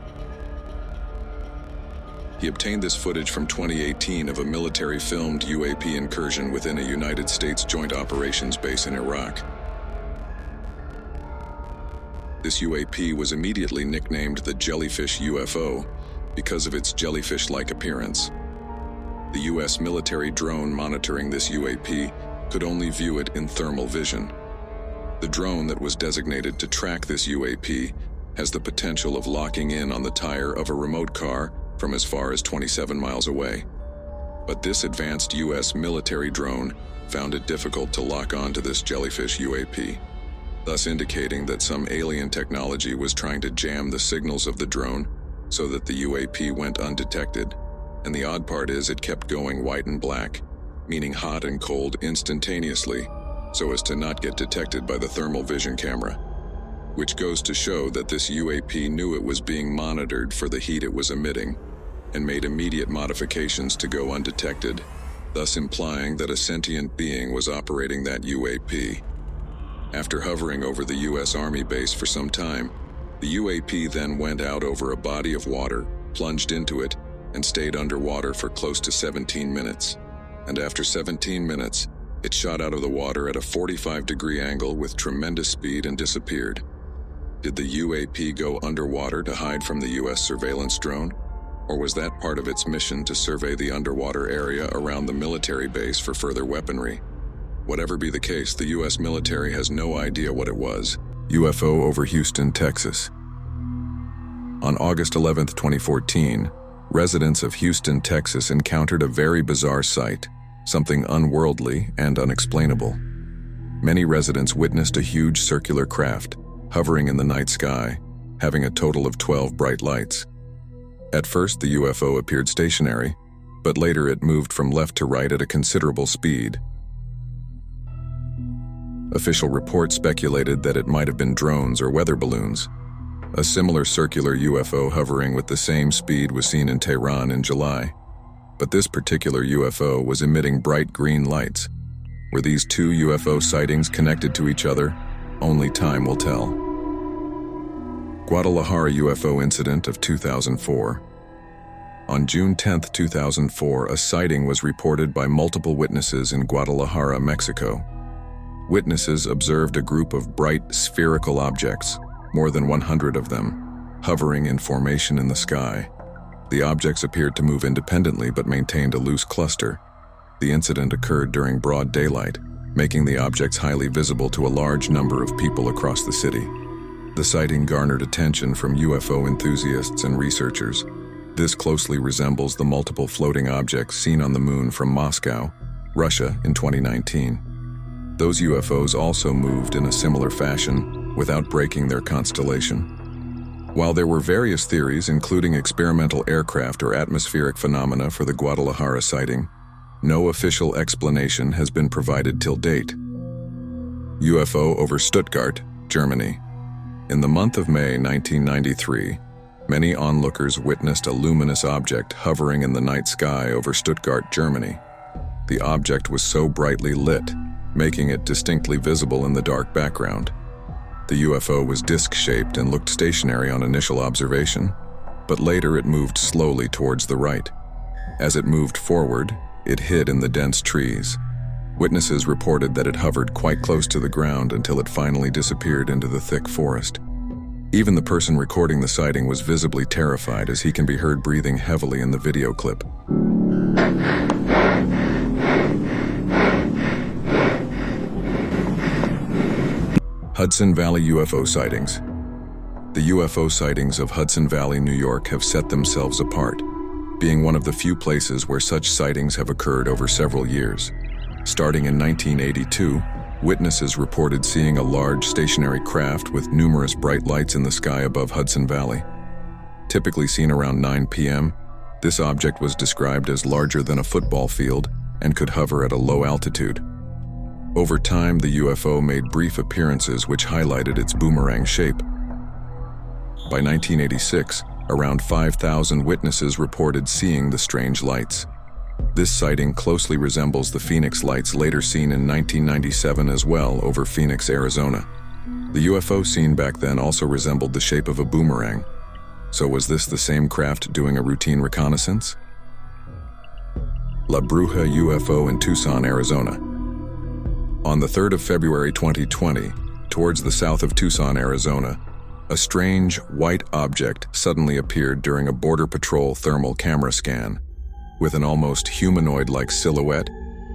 He obtained this footage from 2018 of a military-filmed UAP incursion within a United States Joint Operations base in Iraq. This UAP was immediately nicknamed the Jellyfish UFO because of its jellyfish-like appearance. The U.S. military drone monitoring this UAP could only view it in thermal vision. The drone that was designated to track this UAP has the potential of locking in on the tire of a remote car from as far as 27 miles away. But this advanced U.S. military drone found it difficult to lock onto this Jellyfish UAP, thus indicating that some alien technology was trying to jam the signals of the drone so that the UAP went undetected. And the odd part is it kept going white and black, meaning hot and cold instantaneously, so as to not get detected by the thermal vision camera, which goes to show that this UAP knew it was being monitored for the heat it was emitting and made immediate modifications to go undetected, thus implying that a sentient being was operating that UAP. After hovering over the U.S. Army base for some time, the UAP then went out over a body of water, plunged into it, and stayed underwater for close to 17 minutes. And after 17 minutes, it shot out of the water at a 45-degree angle with tremendous speed and disappeared. Did the UAP go underwater to hide from the U.S. surveillance drone? Or was that part of its mission to survey the underwater area around the military base for further weaponry? Whatever be the case, the U.S. military has no idea what it was. UFO over Houston, Texas. On August 11, 2014, residents of Houston, Texas encountered a very bizarre sight, something unworldly and unexplainable. Many residents witnessed a huge circular craft hovering in the night sky, having a total of 12 bright lights. At first, the UFO appeared stationary, but later it moved from left to right at a considerable speed. Official reports speculated that it might have been drones or weather balloons. A similar circular UFO hovering with the same speed was seen in Tehran in July. But this particular UFO was emitting bright green lights. Were these two UFO sightings connected to each other? Only time will tell. Guadalajara UFO Incident of 2004. On June 10, 2004, a sighting was reported by multiple witnesses in Guadalajara, Mexico. Witnesses observed a group of bright, spherical objects, more than 100 of them, hovering in formation in the sky. The objects appeared to move independently but maintained a loose cluster. The incident occurred during broad daylight, making the objects highly visible to a large number of people across the city. The sighting garnered attention from UFO enthusiasts and researchers. This closely resembles the multiple floating objects seen on the moon from Moscow, Russia, in 2019. Those UFOs also moved in a similar fashion without breaking their constellation. While there were various theories, including experimental aircraft or atmospheric phenomena for the Guadalajara sighting, no official explanation has been provided till date. UFO over Stuttgart, Germany. In the month of May 1993, many onlookers witnessed a luminous object hovering in the night sky over Stuttgart, Germany. The object was so brightly lit, making it distinctly visible in the dark background. The UFO was disc-shaped and looked stationary on initial observation, but later it moved slowly towards the right. As it moved forward, it hid in the dense trees. Witnesses reported that it hovered quite close to the ground until it finally disappeared into the thick forest. Even the person recording the sighting was visibly terrified, as he can be heard breathing heavily in the video clip. Hudson Valley UFO Sightings. The UFO sightings of Hudson Valley, New York have set themselves apart, being one of the few places where such sightings have occurred over several years. Starting in 1982, witnesses reported seeing a large stationary craft with numerous bright lights in the sky above Hudson Valley. Typically seen around 9 p.m., this object was described as larger than a football field and could hover at a low altitude. Over time, the UFO made brief appearances which highlighted its boomerang shape. By 1986, around 5,000 witnesses reported seeing the strange lights. This sighting closely resembles the Phoenix lights later seen in 1997 as well over Phoenix, Arizona. The UFO seen back then also resembled the shape of a boomerang. So was this the same craft doing a routine reconnaissance? La Bruja UFO in Tucson, Arizona. On the 3rd of February 2020, towards the south of Tucson, Arizona, a strange white object suddenly appeared during a Border Patrol thermal camera scan. With an almost humanoid-like silhouette,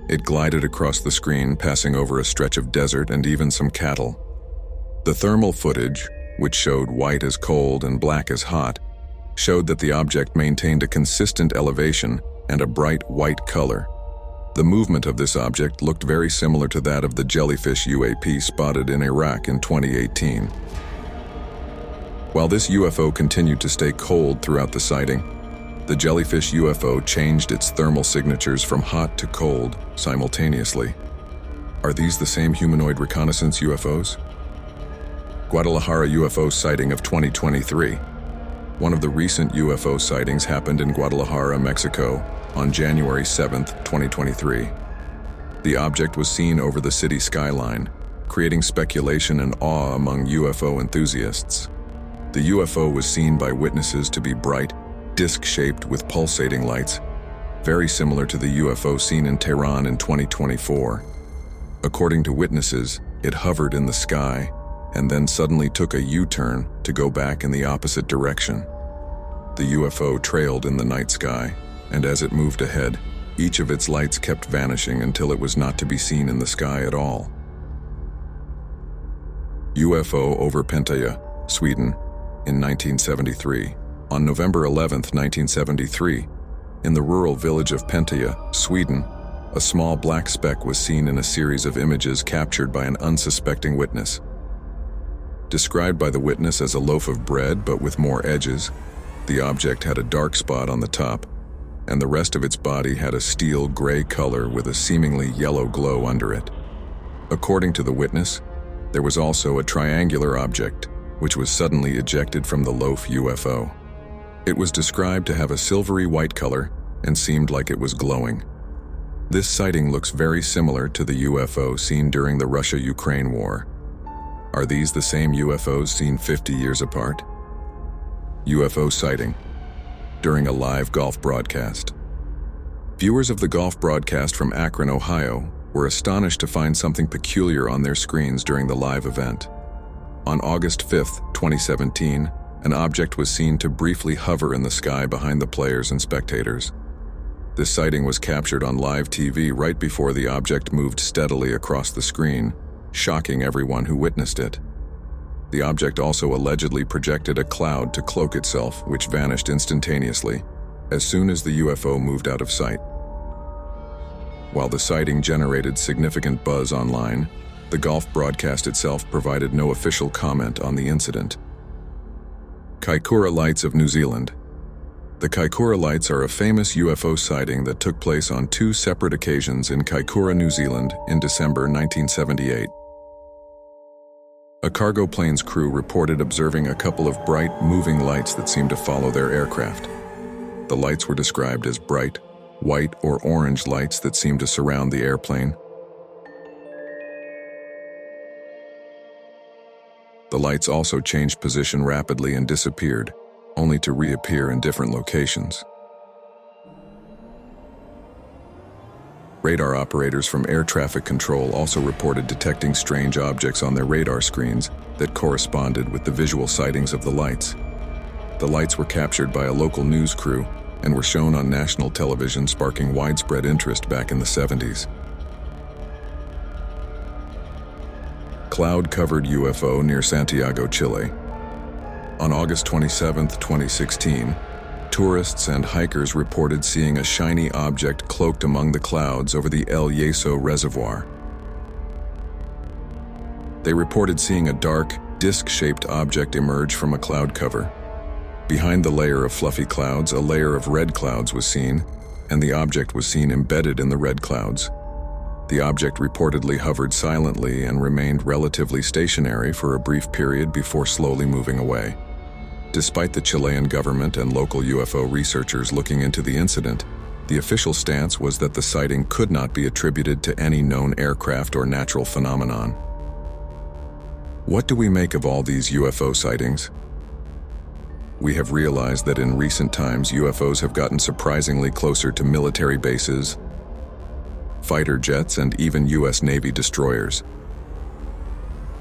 it glided across the screen, passing over a stretch of desert and even some cattle. The thermal footage, which showed white as cold and black as hot, showed that the object maintained a consistent elevation and a bright white color. The movement of this object looked very similar to that of the Jellyfish UAP spotted in Iraq in 2018. While this UFO continued to stay cold throughout the sighting, the Jellyfish UFO changed its thermal signatures from hot to cold simultaneously. Are these the same humanoid reconnaissance UFOs? Guadalajara UFO sighting of 2023. One of the recent UFO sightings happened in Guadalajara, Mexico, on January 7, 2023. The object was seen over the city skyline, creating speculation and awe among UFO enthusiasts. The UFO was seen by witnesses to be bright, disc-shaped with pulsating lights, very similar to the UFO seen in Tehran in 2024. According to witnesses, it hovered in the sky and then suddenly took a U-turn to go back in the opposite direction. The UFO trailed in the night sky, and as it moved ahead, each of its lights kept vanishing until it was not to be seen in the sky at all. UFO over Palmdale, Sweden, in 1973. On November 11, 1973, in the rural village of Palmdale, Sweden, a small black speck was seen in a series of images captured by an unsuspecting witness. Described by the witness as a loaf of bread but with more edges, the object had a dark spot on the top, and the rest of its body had a steel gray color with a seemingly yellow glow under it. According to the witness, there was also a triangular object, which was suddenly ejected from the loaf UFO. It was described to have a silvery white color and seemed like it was glowing. This sighting looks very similar to the UFO seen during the Russia-Ukraine war. Are these the same UFOs seen 50 years apart? UFO sighting during a live golf broadcast. Viewers of the golf broadcast from Akron, Ohio, were astonished to find something peculiar on their screens during the live event. On August 5, 2017, an object was seen to briefly hover in the sky behind the players and spectators. This sighting was captured on live TV right before the object moved steadily across the screen, shocking everyone who witnessed it. The object also allegedly projected a cloud to cloak itself, which vanished instantaneously as soon as the UFO moved out of sight. While the sighting generated significant buzz online, the Gulf broadcast itself provided no official comment on the incident. Kaikoura Lights of New Zealand. The Kaikoura Lights are a famous UFO sighting that took place on 2 separate occasions in Kaikoura, New Zealand in December 1978. A cargo plane's crew reported observing a couple of bright, moving lights that seemed to follow their aircraft. The lights were described as bright, white or orange lights that seemed to surround the airplane. The lights also changed position rapidly and disappeared, only to reappear in different locations. Radar operators from air traffic control also reported detecting strange objects on their radar screens that corresponded with the visual sightings of the lights. The lights were captured by a local news crew and were shown on national television, sparking widespread interest back in the 70s. Cloud-covered UFO near Santiago, Chile. On August 27, 2016, tourists and hikers reported seeing a shiny object cloaked among the clouds over the El Yeso Reservoir. They reported seeing a dark, disc-shaped object emerge from a cloud cover. Behind the layer of fluffy clouds, a layer of red clouds was seen, and the object was seen embedded in the red clouds. The object reportedly hovered silently and remained relatively stationary for a brief period before slowly moving away. Despite the Chilean government and local UFO researchers looking into the incident, the official stance was that the sighting could not be attributed to any known aircraft or natural phenomenon. What do we make of all these UFO sightings? We have realized that in recent times UFOs have gotten surprisingly closer to military bases, fighter jets, and even US Navy destroyers.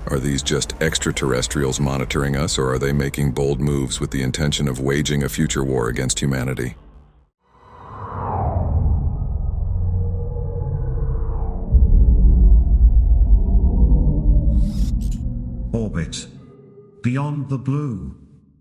Are these just extraterrestrials monitoring us, or are they making bold moves with the intention of waging a future war against humanity? Orbit. Beyond the blue.